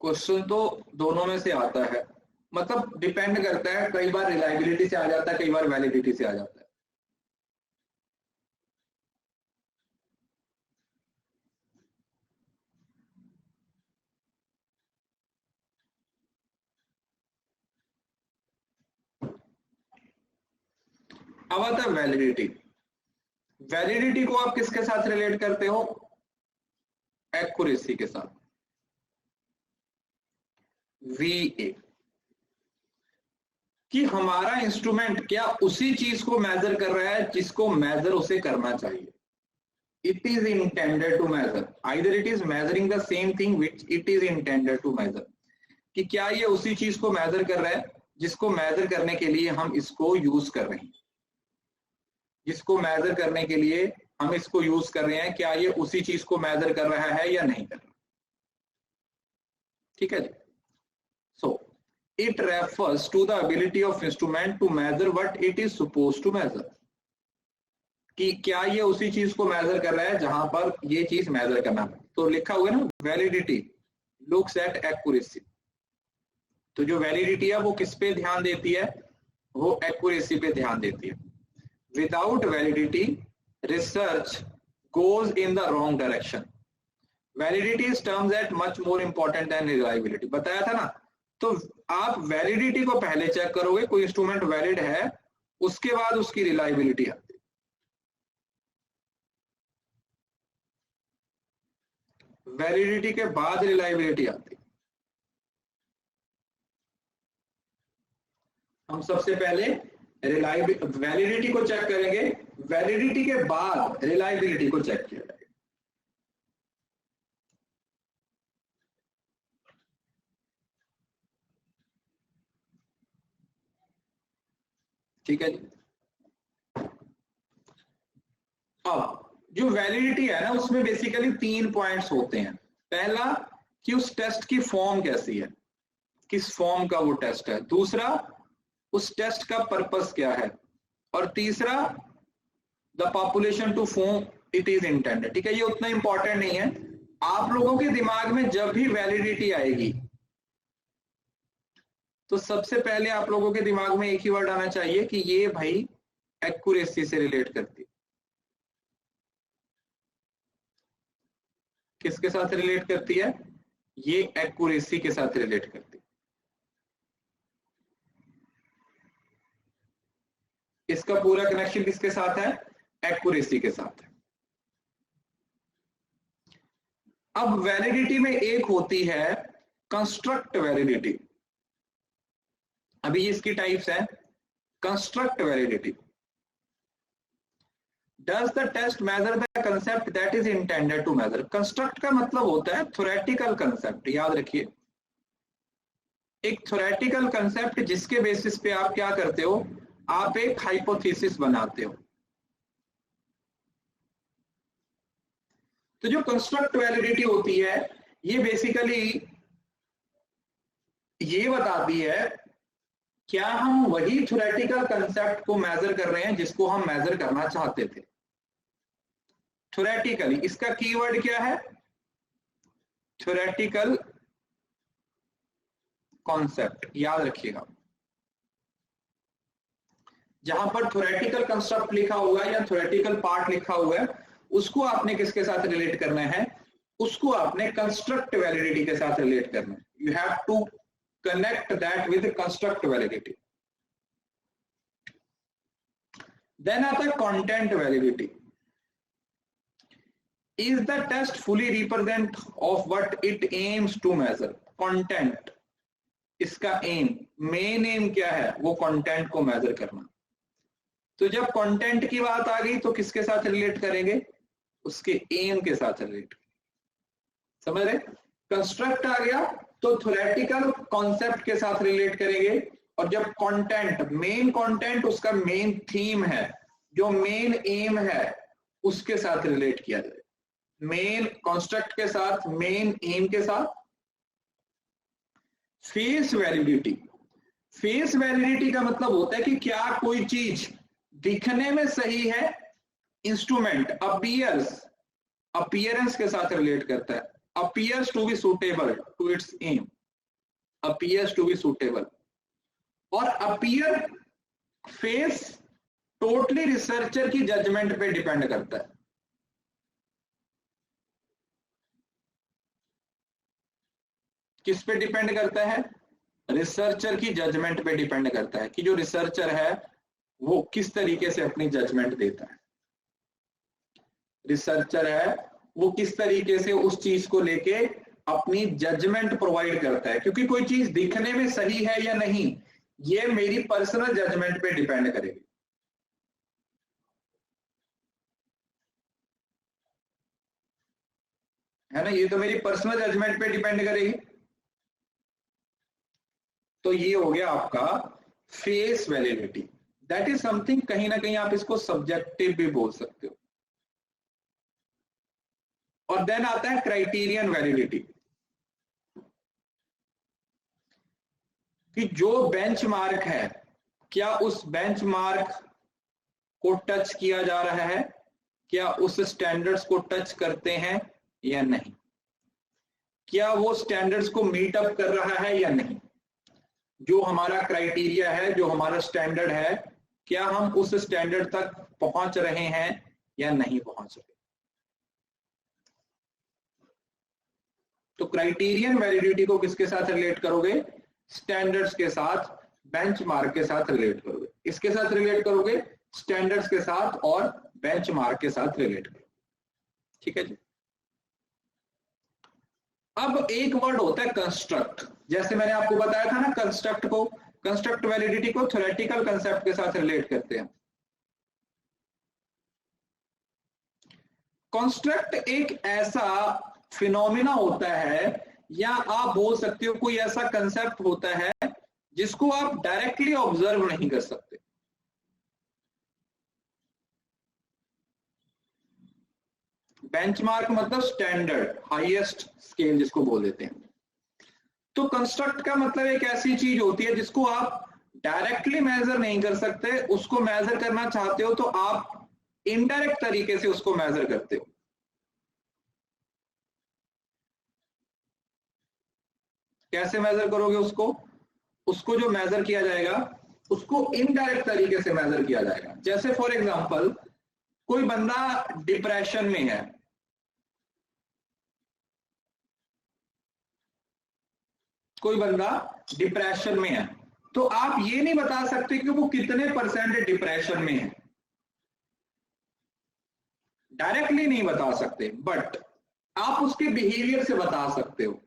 क्वेश्चन तो दोनों में से आता है, मतलब डिपेंड करता है, कई बार रिलायबिलिटी से आ जाता है, कई बार वैलिडिटी से आ जाता है। अब आता है वैलिडिटी। वैलिडिटी को आप किसके साथ रिलेट करते हो? एक्यूरेसी के साथ, VA, कि हमारा इंस्ट्रूमेंट क्या उसी चीज को मेजर कर रहा है जिसको मेजर उसे करना चाहिए। It is intended to measure, either it is measuring the same thing which it is intended to measure, कि क्या ये उसी चीज को मेजर कर रहा है जिसको मेजर करने के लिए हम इसको यूज कर रहे हैं, जिसको मेजर करने के लिए हम इसको यूज कर रहे हैं, क्या ये उसी चीज को मेजर कर रहा है या नहीं कर रहा। ठीक है जी। So it refers to the ability of instrument to measure what it is supposed to measure, कि क्या ये उसी चीज को मेजर कर रहा है जहां पर ये चीज मेजर करना है। तो लिखा हुआ है ना, वैलिडिटी लुक्स एट एक्यूरेसी। तो जो वैलिडिटी है वो किस पे ध्यान देती है? वो एक्यूरेसी पे ध्यान देती है। Without validity research goes in the wrong direction. Validity is terms at much more important than reliability, बताया था ना। तो आप वैलिडिटी को पहले चेक करोगे, कोई इंस्ट्रूमेंट वैलिड है, उसके बाद उसकी रिलायबिलिटी आती है। वैलिडिटी के बाद रिलायबिलिटी आती है। हम सबसे पहले वैलिडिटी को चेक करेंगे, वैलिडिटी के बाद रिलायबिलिटी को चेक किया जाएगा। ठीक है जी। अब जो वैलिडिटी है ना, उसमें बेसिकली 3 पॉइंट्स होते हैं। पहला कि उस टेस्ट की फॉर्म कैसी है, किस फॉर्म का वो टेस्ट है। दूसरा, उस टेस्ट का पर्पस क्या है। और तीसरा, the population to form it is intended. ठीक है, ये उतना इंपॉर्टेंट नहीं है। आप लोगों के दिमाग में जब भी वैलिडिटी आएगी तो सबसे पहले आप लोगों के दिमाग में एक ही वर्ड आना चाहिए कि ये भाई एक्यूरेसी से रिलेट करती है। किसके साथ रिलेट करती है? ये एक्यूरेसी के साथ रिलेट करती है। इसका पूरा कनेक्शन किसके साथ है? एक्यूरेसी के साथ है। अब वैलिडिटी में एक होती है कंस्ट्रक्ट वैलिडिटी। अभी इसकी टाइप्स हैं। Construct validity, Does the test measure the concept that is intended to measure? Construct का मतलब होता है थ्योरेटिकल कंसेप्ट। याद रखिए, एक थ्योरेटिकल कंसेप्ट जिसके बेसिस पे आप क्या करते हो, आप एक हाइपोथेसिस बनाते हो। तो जो कंस्ट्रक्ट वैलिडिटी होती है, ये बेसिकली ये बताती है क्या हम वही थ्योरेटिकल कंसेप्ट को मेजर कर रहे हैं जिसको हम मेजर करना चाहते थे थ्योरेटिकली। इसका कीवर्ड क्या है? Theoretical concept. याद रखिएगा, जहां पर थ्योरेटिकल कंसेप्ट लिखा हुआ है या थ्योरेटिकल पार्ट लिखा हुआ है, उसको आपने किसके साथ रिलेट करना है? उसको आपने कंस्ट्रक्ट वैलिडिटी के साथ रिलेट करना है। You have to connect that with construct validity. Then आता है content validity. Is the test fully represent of what it aims to measure? Content, इसका aim, main aim क्या है? वो content को measure करना। तो जब content की बात आ गई तो किसके साथ relate करेंगे? उसके aim के साथ relate। समझ रहे? कंस्ट्रक्ट आ गया तो थ्योरेटिकल कॉन्सेप्ट के साथ रिलेट करेंगे, और जब कंटेंट, मेन कंटेंट, उसका मेन थीम है, जो मेन एम है, उसके साथ रिलेट किया जाए। मेन कंस्ट्रक्ट के साथ, मेन एम के साथ। फेस वैलिडिटी, फेस वैलिडिटी का मतलब होता है कि क्या कोई चीज दिखने में सही है। इंस्ट्रूमेंट अपीयर्स, अपीयरेंस के साथ रिलेट करता है। appears to be suitable to its aim, appears to be suitable, और appear face totally रिसर्चर की जजमेंट पे डिपेंड करता है। किस पे डिपेंड करता है? रिसर्चर की जजमेंट पे डिपेंड करता है कि जो रिसर्चर है वो किस तरीके से अपनी जजमेंट देता है। रिसर्चर है वो किस तरीके से उस चीज को लेके अपनी जजमेंट प्रोवाइड करता है, क्योंकि कोई चीज दिखने में सही है या नहीं, ये मेरी पर्सनल जजमेंट पे डिपेंड करेगी। है ना, ये तो मेरी पर्सनल जजमेंट पे डिपेंड करेगी। तो ये हो गया आपका face validity. That is something, कहीं ना कहीं आप इसको सब्जेक्टिव भी बोल सकते हो। और देन आता है क्राइटेरियन वैलिडिटी, कि जो बेंचमार्क है, क्या उस बेंचमार्क को टच किया जा रहा है, क्या उस स्टैंडर्ड्स को टच करते हैं या नहीं, क्या वो स्टैंडर्ड्स को मीट अप कर रहा है या नहीं। जो हमारा क्राइटेरिया है, जो हमारा स्टैंडर्ड है, क्या हम उस स्टैंडर्ड तक पहुंच रहे हैं या नहीं पहुंच रहे। तो क्राइटेरियन वैलिडिटी को किसके साथ रिलेट करोगे? स्टैंडर्ड्स के साथ, बेंचमार्क के साथ रिलेट करोगे। इसके साथ रिलेट करोगे, स्टैंडर्ड्स के साथ और बेंचमार्क के साथ रिलेट करोगे। ठीक है जी। अब एक वर्ड होता है कंस्ट्रक्ट। जैसे मैंने आपको बताया था ना, कंस्ट्रक्ट को, कंस्ट्रक्ट वैलिडिटी को थ्योरेटिकल कंसेप्ट के साथ रिलेट करते हैं। कंस्ट्रक्ट एक ऐसा फिनोमिना होता है, या आप बोल सकते हो कोई ऐसा कंसेप्ट होता है जिसको आप डायरेक्टली ऑब्जर्व नहीं कर सकते। बेंचमार्क मतलब स्टैंडर्ड, हाईएस्ट स्केल जिसको बोल देते हैं। तो कंस्ट्रक्ट का मतलब एक ऐसी चीज होती है जिसको आप डायरेक्टली मेजर नहीं कर सकते, उसको मेजर करना चाहते हो तो आप इनडायरेक्ट तरीके से उसको मेजर करते हो। कैसे मेजर करोगे उसको? उसको जो मेजर किया जाएगा उसको इनडायरेक्ट तरीके से मेजर किया जाएगा। जैसे फॉर एग्जांपल, कोई बंदा डिप्रेशन में है, कोई बंदा डिप्रेशन में है, तो आप ये नहीं बता सकते कि वो कितने % डिप्रेशन में है, डायरेक्टली नहीं बता सकते, बट आप उसके बिहेवियर से बता सकते हो,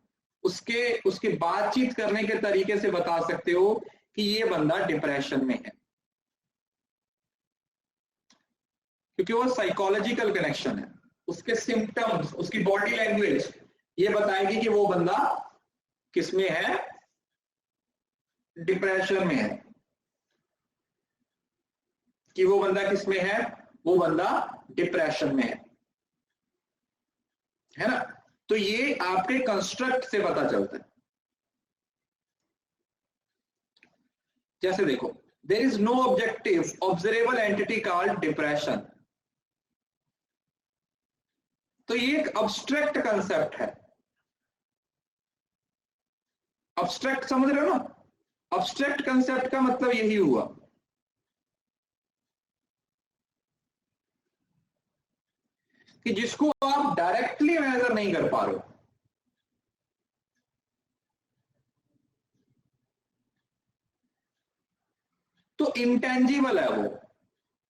उसके बातचीत करने के तरीके से बता सकते हो कि ये बंदा डिप्रेशन में है, क्योंकि वो साइकोलॉजिकल कनेक्शन है। उसके सिम्टम्स, उसकी बॉडी लैंग्वेज ये बताएगी कि वो बंदा किसमें है, डिप्रेशन में है, कि वो बंदा किसमें है, वो बंदा डिप्रेशन में है ना। तो ये आपके कंस्ट्रक्ट से पता चलता है। जैसे देखो, there is no objective observable entity called depression. तो ये एक अब्स्ट्रैक्ट कंसेप्ट है। अब्स्ट्रैक्ट समझ रहे हो ना? अब्स्ट्रैक्ट कंसेप्ट का मतलब यही हुआ कि जिसको आप डायरेक्टली मेजर नहीं कर पा रहे हो, तो इंटेंजिबल है वो,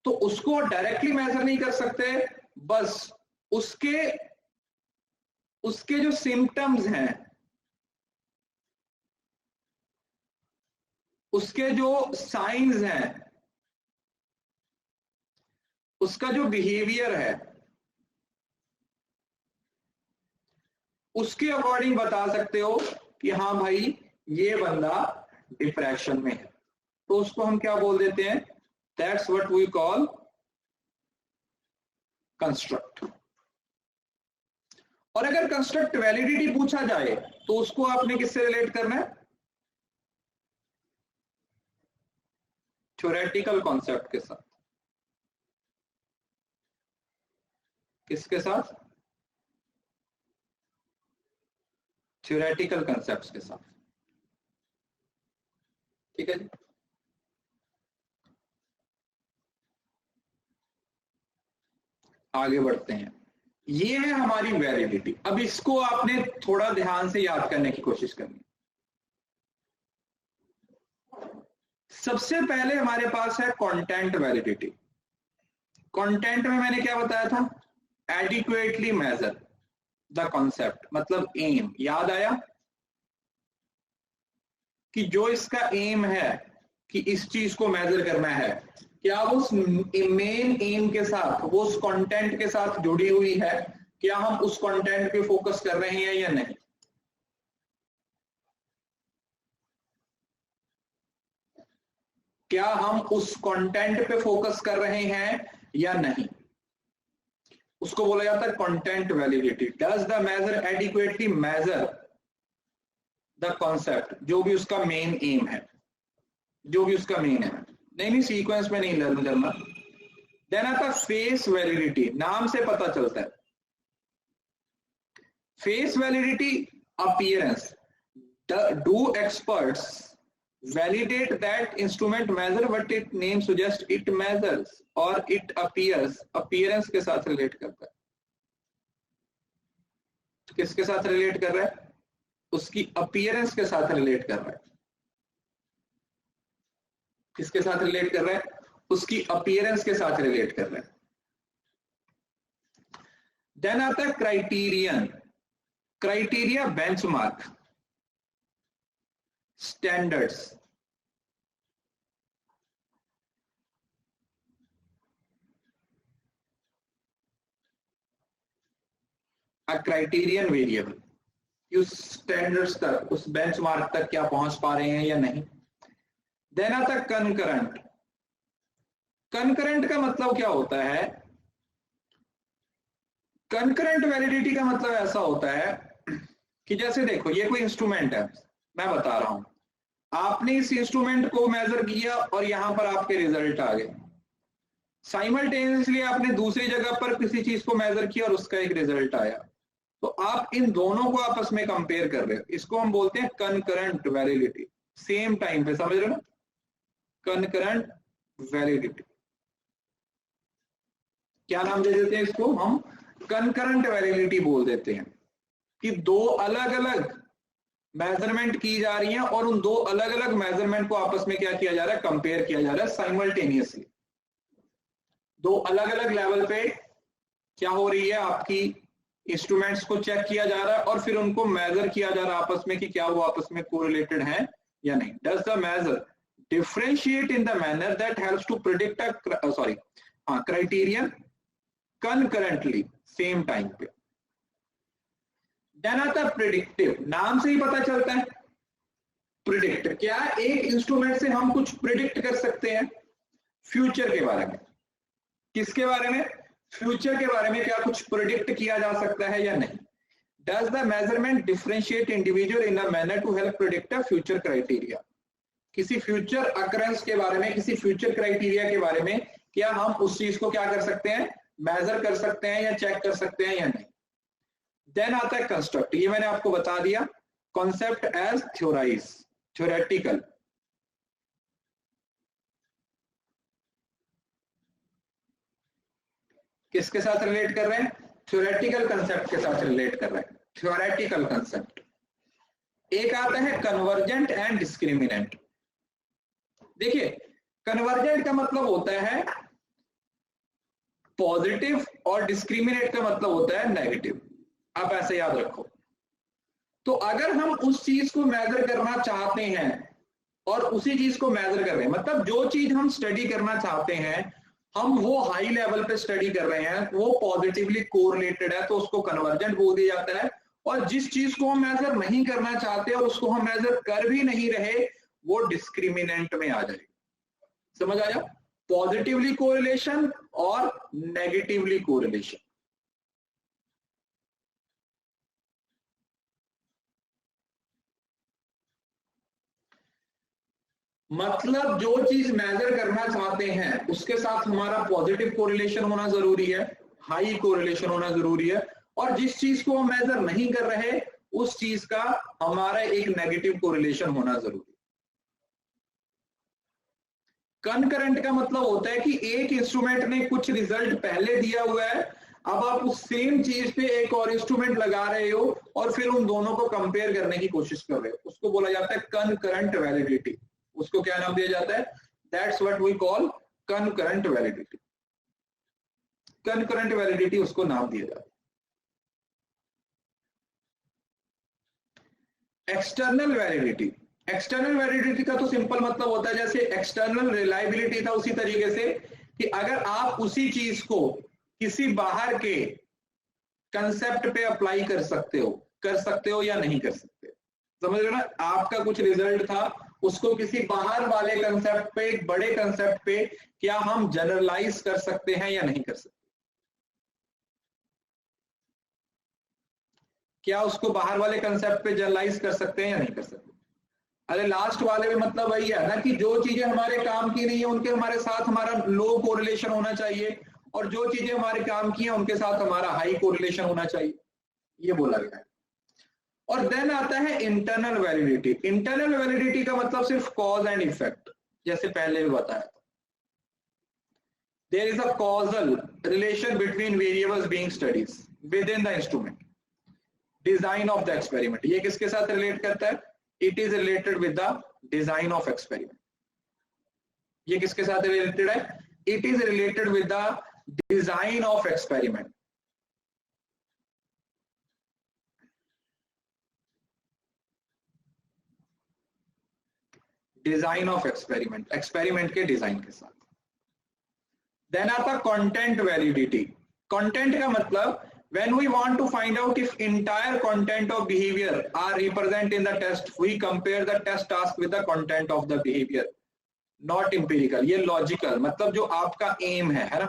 तो उसको डायरेक्टली मेजर नहीं कर सकते, बस उसके जो सिम्टम्स हैं, उसके जो साइंस हैं, उसका जो बिहेवियर है, उसके अकॉर्डिंग बता सकते हो कि हाँ भाई ये बंदा डिप्रेशन में है। तो उसको हम क्या बोल देते हैं, that's what we call construct. और अगर कंस्ट्रक्ट वैलिडिटी पूछा जाए तो उसको आपने किससे रिलेट करना है, थ्योरेटिकल कॉन्सेप्ट के साथ। किसके साथ? थ्योरेटिकल कॉन्सेप्ट्स के साथ। ठीक है जी। आगे बढ़ते हैं। ये है हमारी वैलिडिटी। अब इसको आपने थोड़ा ध्यान से याद करने की कोशिश करनी। सबसे पहले हमारे पास है कंटेंट वैलिडिटी। कंटेंट में मैंने क्या बताया था, एडिक्वेटली मेजर द कॉन्सेप्ट, मतलब एम। याद आया कि जो इसका एम है कि इस चीज को मेजर करना है, क्या वो उस मेन एम के साथ, वो उस कंटेंट के साथ जुड़ी हुई है, क्या हम उस कंटेंट पे फोकस कर रहे हैं या नहीं। क्या हम उस कंटेंट पे फोकस कर रहे हैं या नहीं, उसको बोला जाता है content validity. Does the measure adequately measure the concept, जो भी उसका मेन एम है, जो भी उसका मेन है। नहीं सीक्वेंस में नहीं लर्न करना। देन आता फेस वैलिडिटी, नाम से पता चलता है। Face validity, appearance. Do experts validate that instrument measure what it name suggests it measures or it appears, appearance के साथ रिलेट करता है। किसके साथ रिलेट कर रहा है, उसकी अपीयरेंस के साथ रिलेट कर रहा है। किसके साथ रिलेट कर रहा है, उसकी अपीयरेंस के साथ रिलेट कर रहा है। देन आता है criterion, criteria, benchmark, standards. Criterion variable, उस स्टैंडर्ड्स तक, उस बेंचमार्क तक क्या पहुंच पा रहे हैं या नहीं। देन आता है कनकरेंट। कनकरेंट का मतलब क्या होता है, कनकरेंट वैलिडिटी का मतलब ऐसा होता है कि जैसे देखो ये कोई इंस्ट्रूमेंट है, मैं बता रहा हूं, आपने इस इंस्ट्रूमेंट को मेजर किया और यहां पर आपके रिजल्ट आ गए। साइमल्टेनियसली आपने दूसरी जगह पर किसी चीज को मेजर किया और उसका एक रिजल्ट आया, तो आप इन दोनों को आपस में कंपेयर कर रहे हो, इसको हम बोलते हैं कनकरेंट वैलिडिटी। सेम टाइम पे, समझ रहे हो ना, कनकरेंट वैलिडिटी। क्या नाम दे देते हैं इसको हम, कनकरेंट वैलिडिटी बोल देते हैं, कि दो अलग अलग मेजरमेंट की जा रही हैं और उन दो अलग अलग मेजरमेंट को आपस में क्या किया जा रहा है, कंपेयर किया जा रहा है साइमल्टेनियसली। दो अलग अलग लेवल पे क्या हो रही है, आपकी इंस्ट्रूमेंट्स को चेक किया जा रहा है और फिर उनको मेजर किया जा रहा है आपस में कि क्या वो आपस में कोरिलेटेड है या नहीं। Does the measure differentiate in the manner that helps to predict criterion concurrently same time पे। देन आता है प्रिडिक्टिव, नाम से ही पता चलता है प्रिडिक्ट, क्या एक इंस्ट्रूमेंट से हम कुछ प्रिडिक्ट कर सकते हैं फ्यूचर के बारे में। किसके बारे में, फ्यूचर के बारे में क्या कुछ प्रिडिक्ट किया जा सकता है या नहीं। Does the measurement differentiate individual in a manner to help predict a future criteria. किसी फ्यूचर अकरेंस के बारे में, किसी फ्यूचर क्राइटेरिया के बारे में क्या हम उस चीज को क्या कर सकते हैं, मेजर कर सकते हैं या चेक कर सकते हैं या नहीं। देन आता है कंस्ट्रक्ट, ये मैंने आपको बता दिया, कॉन्सेप्ट एज थ्योराइज, थ्योरेटिकल। किसके साथ रिलेट कर रहे हैं, थ्योरेटिकल कंसेप्ट के साथ रिलेट कर रहे हैं, थ्योरेटिकल कंसेप्ट। एक आता है कन्वर्जेंट एंड डिस्क्रिमिनेंट। देखिए कन्वर्जेंट का मतलब होता है पॉजिटिव और डिस्क्रिमिनेट का मतलब होता है नेगेटिव। आप ऐसे याद रखो। तो अगर हम उस चीज को मेजर करना चाहते हैं और उसी चीज को मेजर कर रहे हैं, मतलब जो चीज हम स्टडी करना चाहते हैं हम वो हाई लेवल पे स्टडी कर रहे हैं, वो पॉजिटिवली कोरिलेटेड है तो उसको कन्वर्जेंट बोल दिया जाता है। और जिस चीज को हम मेजर नहीं करना चाहते और उसको हम मेजर कर भी नहीं रहे वो डिस्क्रिमिनेंट में आ जाएगा। समझ आया, पॉजिटिवली कोरिलेशन और नेगेटिवली कोरिलेशन। मतलब जो चीज मेजर करना चाहते हैं उसके साथ हमारा पॉजिटिव कोरिलेशन होना जरूरी है, हाई कोरिलेशन होना जरूरी है, और जिस चीज को हम मेजर नहीं कर रहे उस चीज का हमारा एक नेगेटिव कोरिलेशन होना जरूरी है। कनकरेंट का मतलब होता है कि एक इंस्ट्रूमेंट ने कुछ रिजल्ट पहले दिया हुआ है, अब आप उस सेम चीज पे एक और इंस्ट्रूमेंट लगा रहे हो और फिर उन दोनों को कंपेयर करने की कोशिश कर रहे हो, उसको बोला जाता है कनकरेंट वैलिडिटी। उसको क्या नाम दिया जाता है, that's what we call concurrent validity. Concurrent validity उसको नाम दिया जाता है। एक्सटर्नल वैलिडिटी, एक्सटर्नल वैलिडिटी का तो सिंपल मतलब होता है जैसे एक्सटर्नल रिलायबिलिटी था उसी तरीके से कि अगर आप उसी चीज को किसी बाहर के कंसेप्ट पे अप्लाई कर सकते हो या नहीं कर सकते। समझ रहे हो ना, आपका कुछ रिजल्ट था उसको किसी बाहर वाले कंसेप्ट पे, एक बड़े कंसेप्ट पे क्या हम जनरलाइज कर सकते हैं या नहीं कर सकते। क्या उसको बाहर वाले कंसेप्ट पे जनरलाइज कर सकते हैं या नहीं कर सकते। अरे लास्ट वाले में मतलब वही है ना कि जो चीजें हमारे काम की नहीं है उनके हमारे साथ हमारा लो कोरिलेशन होना चाहिए, और जो चीजें हमारे काम की हैं उनके साथ हमारा हाई कोरिलेशन होना चाहिए, ये बोला गया है। और देन आता है इंटरनल वैलिडिटी। इंटरनल वैलिडिटी का मतलब सिर्फ कॉज एंड इफेक्ट, जैसे पहले भी बताया था। There is a causal relation between variables being studies within the instrument, design of the experiment. ये किसके साथ रिलेट करता है, it is related with the design of experiment. ये किसके साथ रिलेटेड है, it is related with the design of experiment. Design of experiment, experiment के डिजाइन के साथ। देन आता कंटेंट वैलिडिटी। कंटेंट का मतलब when we want to find out if entire content of behavior are represent in the test, we compare the test task with the content of the behavior, not empirical। ये logical मतलब जो आपका M है ना,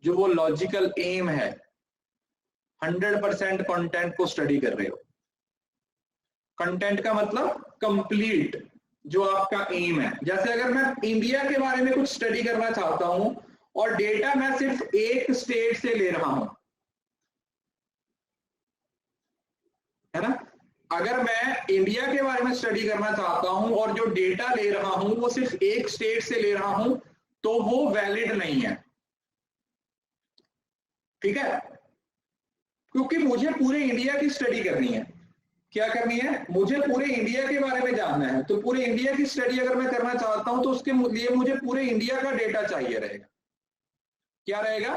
जो वो logical M है, 100% content को स्टडी कर रहे हो। कंटेंट का मतलब कंप्लीट जो आपका एम है। जैसे अगर मैं इंडिया के बारे में कुछ स्टडी करना चाहता हूं और डेटा मैं सिर्फ एक स्टेट से ले रहा हूं, है ना, अगर मैं इंडिया के बारे में स्टडी करना चाहता हूं और जो डेटा ले रहा हूं वो सिर्फ एक स्टेट से ले रहा हूं तो वो वैलिड नहीं है। ठीक है, क्योंकि मुझे पूरे इंडिया की स्टडी करनी है। क्या करनी है, मुझे पूरे इंडिया के बारे में जानना है, तो पूरे इंडिया की स्टडी अगर मैं करना चाहता हूं तो उसके लिए मुझे पूरे इंडिया का डेटा चाहिए रहेगा। क्या रहेगा,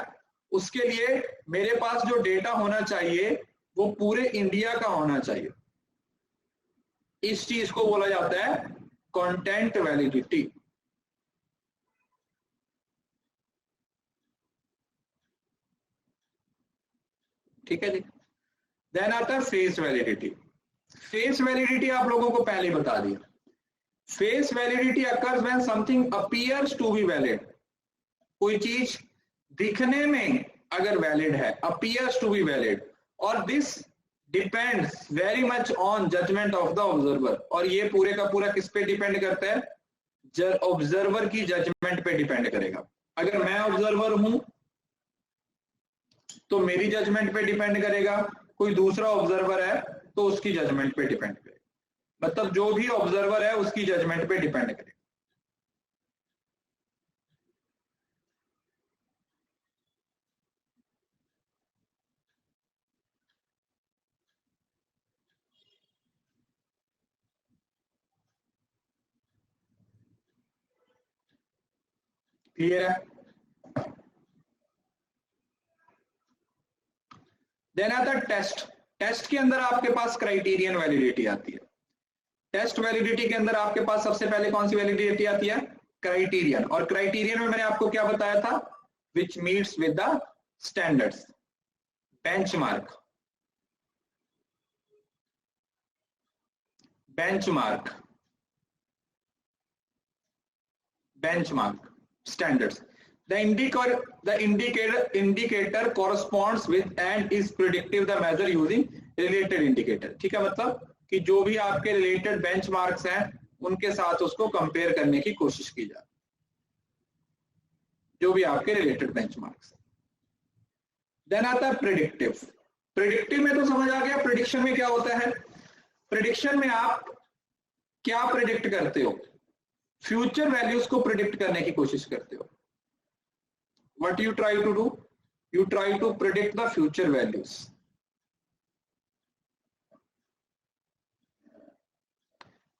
उसके लिए मेरे पास जो डेटा होना चाहिए वो पूरे इंडिया का होना चाहिए। इस चीज को बोला जाता है कंटेंट वैलिडिटी। ठीक है जी। देन आता है फेस वैलिडिटी। फेस वैलिडिटी आप लोगों को पहले बता दिया। Face validity occurs when something appears to be valid. कोई चीज दिखने में अगर वैलिड है, अपीयर्स टू बी वैलिड, और this depends very much on judgement of the observer. और ये पूरे का पूरा किस पे डिपेंड करता है, ऑब्जर्वर की जजमेंट पे डिपेंड करेगा। अगर मैं ऑब्जर्वर हूं तो मेरी जजमेंट पे डिपेंड करेगा, कोई दूसरा ऑब्जर्वर है तो उसकी जजमेंट पे डिपेंड करेगा। मतलब जो भी ऑब्जर्वर है उसकी जजमेंट पे डिपेंड करेगा। क्लियर है। देन आता है टेस्ट। टेस्ट के अंदर आपके पास क्राइटेरियन वैलिडिटी आती है। टेस्ट वैलिडिटी के अंदर आपके पास सबसे पहले कौन सी वैलिडिटी आती है, क्राइटेरियन। और क्राइटेरियन में मैंने आपको क्या बताया था, विच meets with the standards, benchmark, benchmark, benchmark standards. The indicator corresponds with and is predictive the measure using related indicator। ठीक है, मतलब कि जो भी आपके रिलेटेड बेंचमार्क्स हैं उनके साथ उसको कंपेयर करने की कोशिश की जाए, जो भी आपके रिलेटेड बेंचमार्क्स। देन आता है प्रिडिक्टिव। प्रिडिक्टिव में तो समझ आ गया, प्रिडिक्शन में क्या होता है। प्रिडिक्शन में आप क्या प्रिडिक्ट करते हो, फ्यूचर वैल्यूज को प्रिडिक्ट करने की कोशिश करते हो। What you try to do? You try to predict the future values.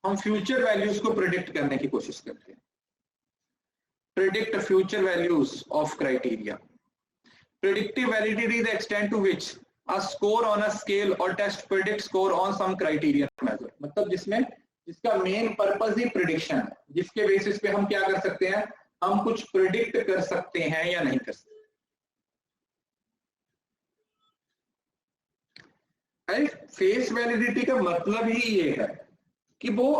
हम फ्यूचर वैल्यूज को प्रिडिक्ट करने की कोशिश करते हैं। Predict future values of criteria. Predictive validity the extent to which a score on a scale और test predict score on some criterion measure. मतलब जिसका मेन पर्पस ही प्रिडिक्शन है, जिसके बेसिस पे हम क्या कर सकते हैं, हम कुछ प्रिडिक्ट कर सकते हैं या नहीं कर सकते। फेस वैलिडिटी का मतलब ही ये है कि वो,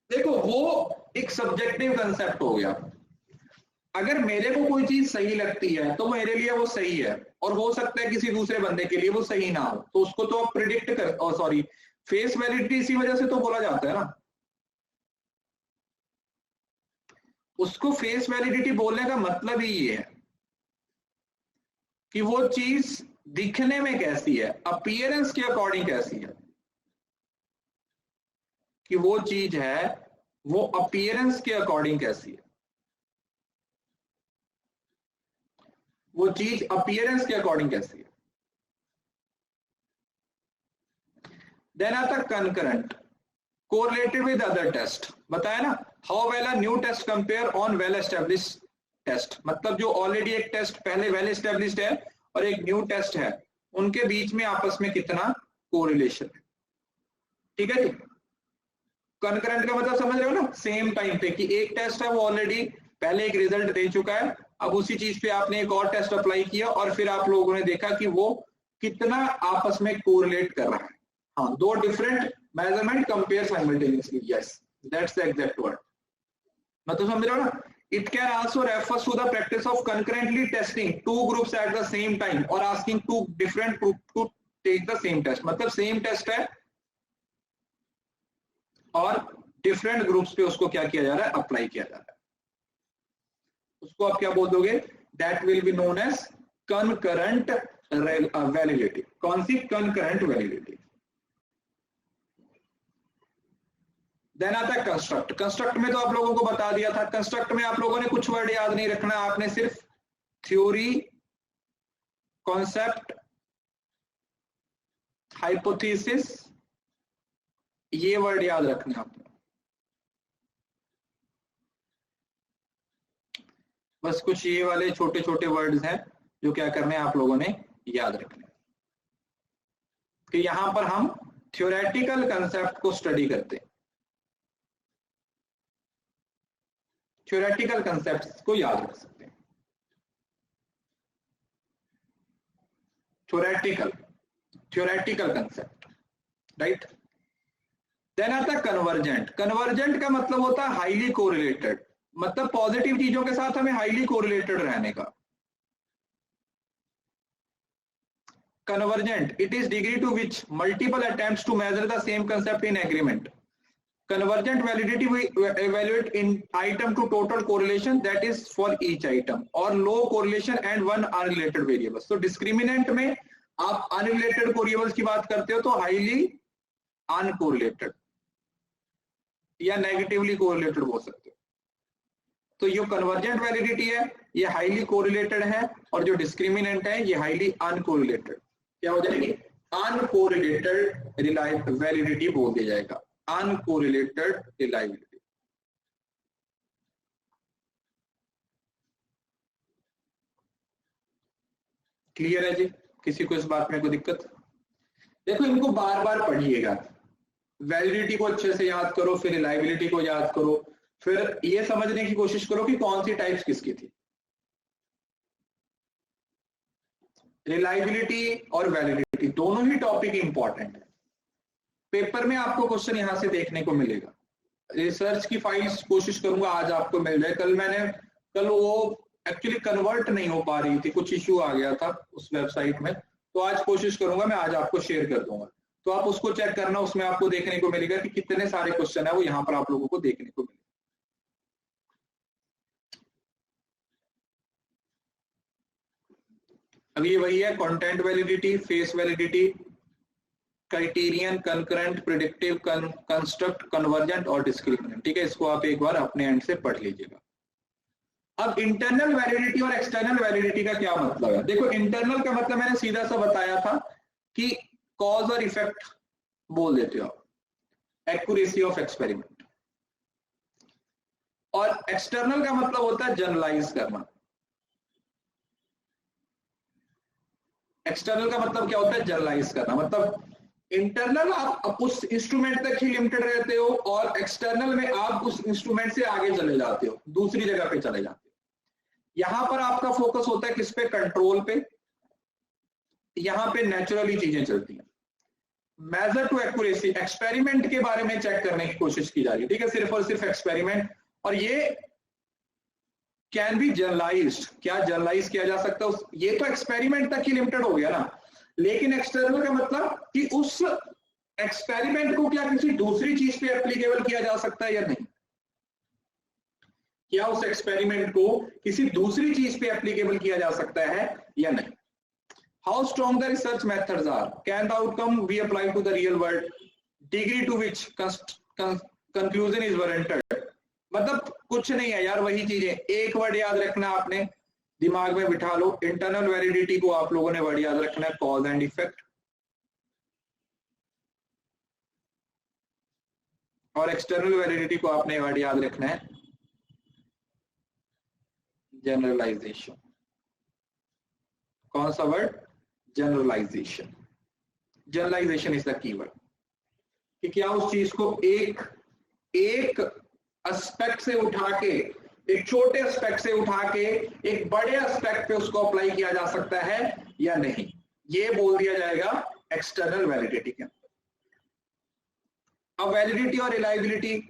देखो वो एक सब्जेक्टिव कंसेप्ट हो गया। अगर मेरे को कोई चीज सही लगती है तो मेरे लिए वो सही है, और हो सकता है किसी दूसरे बंदे के लिए वो सही ना हो, तो उसको तो आप प्रिडिक्ट कर, सॉरी, फेस वैलिडिटी इसी वजह से तो बोला जाता है ना, उसको फेस वैलिडिटी बोलने का मतलब ही ये है कि वो चीज दिखने में कैसी है, अपीयरेंस के अकॉर्डिंग कैसी है, कि वो चीज है वो अपीयरेंस के अकॉर्डिंग कैसी है, वो चीज अपीयरेंस के अकॉर्डिंग कैसी है। देन आता concurrent, correlated with other test. बताया ना, how well a new test compare on well established test. मतलब जो ऑलरेडी एक टेस्ट पहले वेल एस्टेब्लिश्ड है और एक न्यू टेस्ट है, उनके बीच में आपस में कितना कोरिलेशन है। ठीक है जी। कनकरेंट का मतलब समझ रहे हो ना, सेम टाइम पे, कि एक टेस्ट है वो ऑलरेडी पहले एक रिजल्ट दे चुका है, अब उसी चीज पे आपने एक और टेस्ट अप्लाई किया और फिर आप लोगों ने देखा कि वो कितना आपस में कोरिलेट कर रहा है। हाँ, दो different measurement compare simultaneously. Yes, that's the exact word. मतलब समझ रहे हो ना। It can also refers to the practice of concurrently testing two groups at the same time or asking two different group to take the same test। मतलब same taste है और different groups पे उसको क्या किया जा रहा है, अप्लाई किया जा रहा है। उसको आप क्या बोल दोगे, that will be known as concurrent validity. कौन सी, कनकरेंट वैलिडिटी। देन आता है कंस्ट्रक्ट। कंस्ट्रक्ट में तो आप लोगों को बता दिया था, कंस्ट्रक्ट में आप लोगों ने कुछ वर्ड याद नहीं रखना, आपने सिर्फ थ्योरी, कॉन्सेप्ट, हाइपोथेसिस ये वर्ड याद रखना है आपको, बस कुछ ये वाले छोटे छोटे वर्ड्स हैं जो क्या करने हैं आप लोगों ने याद रखने कि यहां पर हम थ्योरेटिकल कंसेप्ट को स्टडी करते हैं, थ्योरेटिकल कंसेप्ट को याद रख सकते हैं। Theoretical concept, right. देन आता है कन्वर्जेंट। कन्वर्जेंट का मतलब होता है हाईली कोरिलेटेड, मतलब पॉजिटिव चीजों के साथ हमें हाईली कोरिलेटेड रहने का। Convergent, it is degree to which multiple attempts to measure the same concept in agreement. Convergent validity we evaluate in item to total correlation, that is for each item, or low correlation and one unrelated variable. So discriminant में आप unrelated variables की बात करते हो तो highly uncorrelated या negatively correlated बोल सकते हो। तो ये convergent validity है, ये highly correlated है, और जो discriminant है ये highly uncorrelated, क्या हो जाएगी? अनकोरिलेटेड वैलिडिटी बोल दिया जाएगा, अनकोरिलेटेड रिलायबिलिटी। क्लियर है जी? किसी को इस बात में कोई दिक्कत? देखो इनको बार बार पढ़िएगा, वैलिडिटी को अच्छे से याद करो, फिर रिलायबिलिटी को याद करो, फिर ये समझने की कोशिश करो कि कौन सी टाइप्स किसकी थी। रिलायबिलिटी और वैलिडिटी दोनों ही टॉपिक इंपॉर्टेंट है। पेपर में आपको क्वेश्चन यहां से देखने को मिलेगा। रिसर्च की फाइल्स कोशिश करूंगा आज आपको मिल जाए। कल वो एक्चुअली कन्वर्ट नहीं हो पा रही थी, कुछ इश्यू आ गया था उस वेबसाइट में, तो आज कोशिश करूंगा मैं आज आपको शेयर कर दूंगा, तो आप उसको चेक करना। उसमें आपको देखने को मिलेगा कि कितने सारे क्वेश्चन है वो यहाँ पर आप लोगों को देखने को मिलेगा। अब ये वही है, content validity, face validity, criterion, concurrent, predictive, construct, convergent और डिस्क्रिमिनेंट। ठीक है, इसको आप एक बार अपने एंड से पढ़ लीजिएगा। अब इंटरनल वैलिडिटी और एक्सटर्नल वैलिडिटी का क्या मतलब है? देखो इंटरनल का मतलब मैंने सीधा सा बताया था कि कॉज और इफेक्ट बोल देते हो आप, एक्यूरेसी ऑफ एक्सपेरिमेंट। और एक्सटर्नल का मतलब होता है जनरलाइज करना। एक्सटर्नल का मतलब क्या होता है? जनरलाइज करना। मतलब इंटरनल आप उस इंस्ट्रूमेंट तक ही लिमिटेड रहते हो, और एक्सटर्नल में आप उस इंस्ट्रूमेंट से आगे चले जाते हो, दूसरी जगह पे चले जाते हो। यहां पर आपका फोकस होता है किस पे? कंट्रोल पे। यहां पे नेचुरली चीजें चलती हैं। मेजर टू एक्यूरेसी, एक्सपेरिमेंट के बारे में चेक करने की कोशिश की जा रही है। ठीक है, सिर्फ और सिर्फ एक्सपेरिमेंट, और ये कैन बी जनरलाइज्ड। क्या जनरलाइज किया जा सकता है? ये तो एक्सपेरिमेंट तक ही लिमिटेड हो गया ना, लेकिन एक्सटर्नल का मतलब कि उस एक्सपेरिमेंट को क्या किसी दूसरी चीज पे एप्लीकेबल किया जा सकता है या नहीं? क्या उस एक्सपेरिमेंट को किसी दूसरी चीज पे एप्लीकेबल किया जा सकता है या नहीं? How strong the research methods are, can the outcome be applied to the real world, degree to which conclusion is warranted. मतलब कुछ नहीं है यार, वही चीजें। एक वर्ड याद रखना आपने, दिमाग में बिठा लो। इंटरनल वैलिडिटी को आप लोगों ने वर्ड याद रखना है, कॉज एंड इफेक्ट, और एक्सटर्नल वैलिडिटी को आपने वर्ड याद रखना है, जनरलाइजेशन। कौन सा word? Generalization. Generalization is the keyword, कि क्या उस चीज को एक एस्पेक्ट से उठा के, एक छोटे एस्पेक्ट से उठा के एक बड़े एस्पेक्ट पे उसको अप्लाई किया जा सकता है या नहीं, ये बोल दिया जाएगा एक्सटर्नल वैलिडिटी के अंदर। अब वैलिडिटी और रिलायबिलिटी,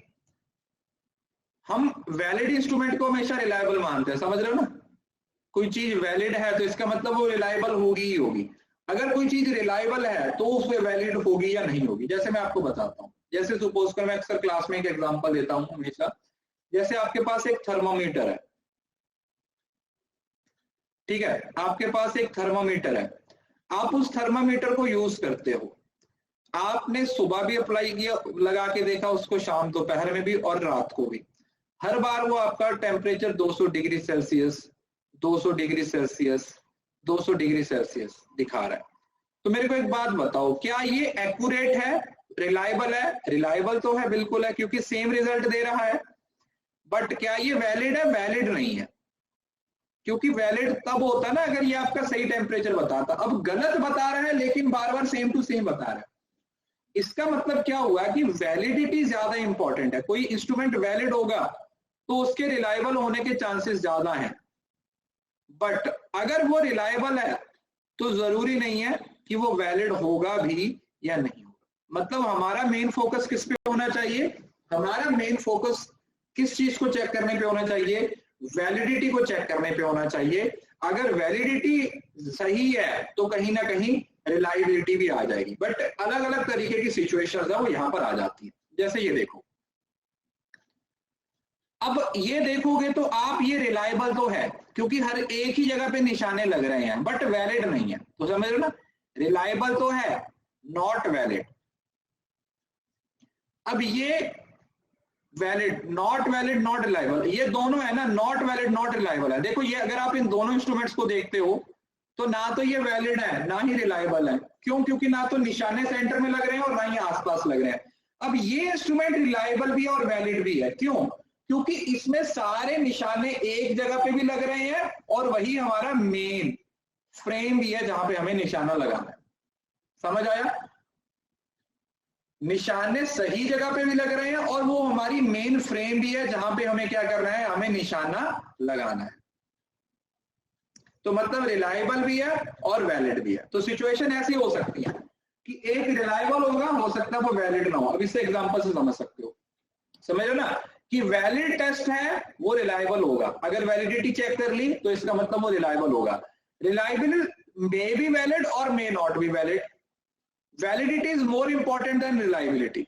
हम वैलिड इंस्ट्रूमेंट को हमेशा रिलायबल मानते हैं, समझ रहे हो ना? कोई चीज वैलिड है तो इसका मतलब वो रिलायबल होगी ही होगी। अगर कोई चीज रिलायबल है तो उसमें वैलिड होगी या नहीं होगी। जैसे मैं आपको बताता हूँ, जैसे सपोज कर, मैं अक्सर क्लास में एक एग्जांपल देता हूँ हमेशा। जैसे आपके पास एक थर्मोमीटर है, ठीक है, आपके पास एक थर्मोमीटर है, आप उस थर्मोमीटर को यूज करते हो। आपने सुबह भी अप्लाई किया, लगा के देखा उसको, शाम दोपहर में भी और रात को भी। हर बार वो आपका temperature 200 degree Celsius 200 degree Celsius 200 degree Celsius दिखा रहा है। तो मेरे को एक बात बताओ, क्या ये एक्यूरेट है रिलायबल है, रिलायबल तो है, बिल्कुल है, क्योंकि सेम रिजल्ट दे रहा है। बट क्या ये वैलिड है? वैलिड नहीं है, क्योंकि वैलिड तब होता है ना अगर ये आपका सही टेम्परेचर बताता। अब गलत बता रहा है लेकिन बार बार सेम टू सेम बता रहा है, इसका मतलब क्या हुआ कि वैलिडिटी ज्यादा इंपॉर्टेंट है। कोई इंस्ट्रूमेंट वैलिड होगा तो उसके रिलायबल होने के चांसेस ज्यादा हैं, बट अगर वो रिलायबल है तो जरूरी नहीं है कि वो वैलिड होगा भी या नहीं होगा। मतलब हमारा मेन फोकस किस पे होना चाहिए? हमारा मेन फोकस किस चीज को चेक करने पे होना चाहिए? वैलिडिटी को चेक करने पे होना चाहिए। अगर वैलिडिटी सही है तो कहीं ना कहीं रिलायबिलिटी भी आ जाएगी, बट अलग अलग तरीके की सिचुएशंस है वो यहां पर आ जाती है। जैसे ये देखो, अब ये देखोगे तो आप ये रिलायबल तो है क्योंकि हर एक ही जगह पे निशाने लग रहे हैं, बट वैलिड नहीं है। तो समझ रहे हो ना, रिलायबल तो है, नॉट वैलिड। अब ये valid, not valid, not reliable, ये दोनों है ना, नॉट वैलिड नॉट रिलायबल है। देखो ये अगर आप इन दोनों इंस्ट्रूमेंट्स को देखते हो तो ना तो ये वैलिड है ना ही रिलायबल है। क्यों? क्योंकि ना तो निशाने सेंटर में लग रहे हैं और ना ही आसपास लग रहे हैं। अब ये इंस्ट्रूमेंट रिलायबल भी है और वैलिड भी है। क्यों? क्योंकि इसमें सारे निशाने एक जगह पे भी लग रहे हैं और वही हमारा मेन फ्रेम भी है जहां पे हमें निशाना लगाना है। समझ आया? निशाने सही जगह पे भी लग रहे हैं और वो हमारी मेन फ्रेम भी है जहां पे हमें क्या करना है? हमें निशाना लगाना है। तो मतलब रिलायबल भी है और वैलिड भी है। तो सिचुएशन ऐसी हो सकती है कि एक रिलायबल होगा, हो सकता है वो वैलिड ना हो। अब इससे एग्जांपल से समझ सकते हो। समझ लो ना कि वैलिड टेस्ट है वो रिलायबल होगा। अगर वैलिडिटी चेक कर ली तो इसका मतलब वो रिलायबल होगा। रिलायबल मे बी वैलिड और may not be valid. Validity is more important than reliability.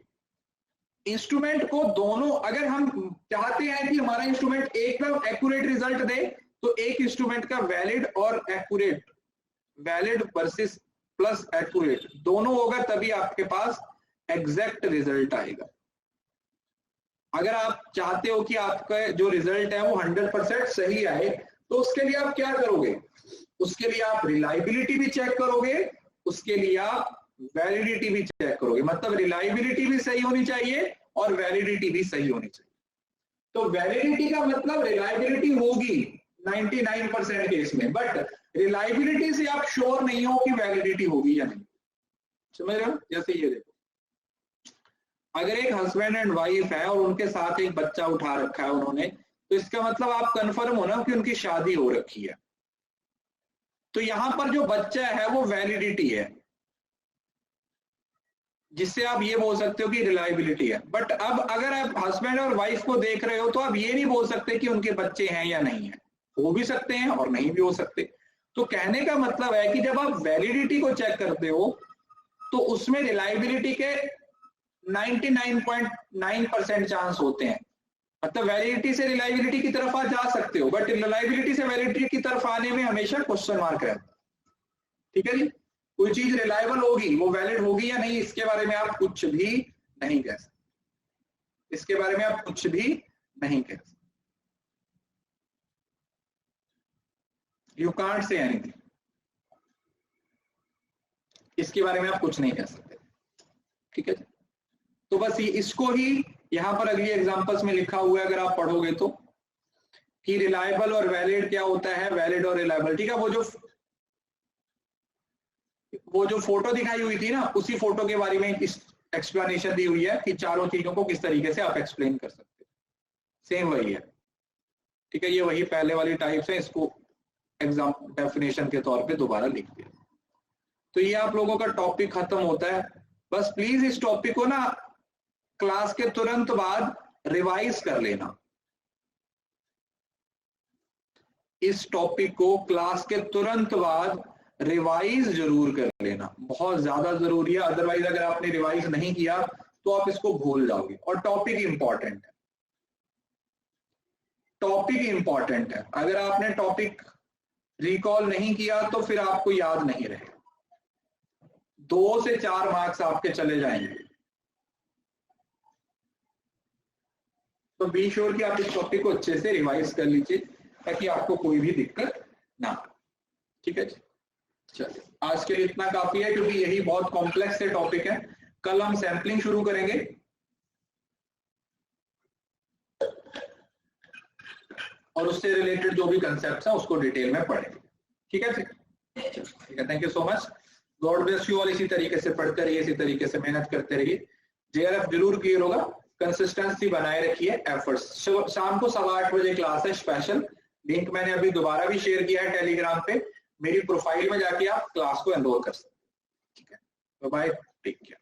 Instrument को दोनों, अगर हम चाहते हैं कि हमारा इंस्ट्रूमेंट एकदम एक्यूरेट रिजल्ट दे तो एक इंस्ट्रूमेंट का वैलिड और accurate, valid versus plus accurate दोनों होगा, तभी आपके पास एग्जैक्ट रिजल्ट आएगा। अगर आप चाहते हो कि आपका जो रिजल्ट है वो 100% सही आए तो उसके लिए आप क्या करोगे? उसके लिए आप रिलायबिलिटी भी चेक करोगे, उसके लिए आप वैलिडिटी भी चेक करोगे। मतलब रिलायबिलिटी भी सही होनी चाहिए और वैलिडिटी भी सही होनी चाहिए। तो वैलिडिटी का मतलब रिलायबिलिटी होगी 99% केस में, बट रिलायबिलिटी से आप श्योर नहीं हो कि वैलिडिटी होगी या नहीं। समझ रहे हो? जैसे ये देखो, अगर एक हस्बैंड एंड वाइफ है और उनके साथ एक बच्चा उठा रखा है उन्होंने, तो इसका मतलब आप कंफर्म हो ना कि उनकी शादी हो रखी है। तो यहां पर जो बच्चा है वो वैलिडिटी है, जिससे आप ये बोल सकते हो कि रिलायबिलिटी है। बट अब अगर आप हस्बैंड और वाइफ को देख रहे हो तो आप ये नहीं बोल सकते कि उनके बच्चे हैं या नहीं है। हो भी सकते हैं और नहीं भी हो सकते। तो कहने का मतलब है कि जब आप वैलिडिटी को चेक करते हो तो उसमें रिलायबिलिटी के 99.9% चांस होते हैं। मतलब वैलिडिटी से रिलायबिलिटी की तरफ आप जा सकते हो, बट रिलायबिलिटी से वैलिडिटी की तरफ आने में हमेशा क्वेश्चन मार्क रहता है। ठीक है जी? कोई चीज रिलायबल होगी, वो वैलिड होगी या नहीं, इसके बारे में आप कुछ भी नहीं कह सकते। इसके बारे में आप कुछ भी नहीं कह सकते। You can't say anything. इसके बारे में आप कुछ नहीं कह सकते। ठीक है? तो बस इसको ही यहां पर अगली एग्जांपल्स में लिखा हुआ है, अगर आप पढ़ोगे तो, कि रिलायबल और वैलिड क्या होता है, वैलिड और रिलायबल। ठीक है? वो जो फोटो दिखाई हुई थी ना, उसी फोटो के बारे में एक्सप्लेनेशन दी हुई है कि चारों चीजों को किस तरीके से आप एक्सप्लेन कर सकते हो। सेम वही है। ठीक है? ये वही पहले वाली टाइप्स है, इसको एग्जाम डेफिनेशन के तौर पे दोबारा लिख दिया। तो ये आप लोगों का टॉपिक खत्म होता है। बस प्लीज इस टॉपिक को ना क्लास के तुरंत बाद रिवाइज कर लेना। इस टॉपिक को क्लास के तुरंत बाद रिवाइज जरूर कर लेना, बहुत ज्यादा जरूरी है। अदरवाइज अगर आपने रिवाइज नहीं किया तो आप इसको भूल जाओगे। और टॉपिक इंपॉर्टेंट है, टॉपिक इंपॉर्टेंट है। अगर आपने टॉपिक रिकॉल नहीं किया तो फिर आपको याद नहीं रहेगा। 2 से 4 मार्क्स आपके चले जाएंगे। तो बी श्योर कि आप इस टॉपिक को अच्छे से रिवाइज कर लीजिए ताकि आपको कोई भी दिक्कत ना हो। ठीक है? चलिए, आज के लिए इतना काफी है क्योंकि यही बहुत कॉम्प्लेक्स से टॉपिक है। कल हम सैंपलिंग शुरू करेंगे, और उससे रिलेटेड जो भी कंसेप्ट है उसको डिटेल में पढ़ेंगे। ठीक है, ठीक है, thank you so much, God bless you all. इसी तरीके से पढ़ते रहिए, इसी तरीके से मेहनत करते रहिए, जेआरएफ जरूर क्लियर होगा। कंसिस्टेंसी बनाए रखिए, एफर्ट्स। शाम को 8:15 बजे क्लास है स्पेशल, लिंक मैंने अभी दोबारा भी शेयर किया है टेलीग्राम पे, मेरी प्रोफाइल में जाके आप क्लास को एनरोल कर सकते हैं। ठीक है, बाय, टेक केयर।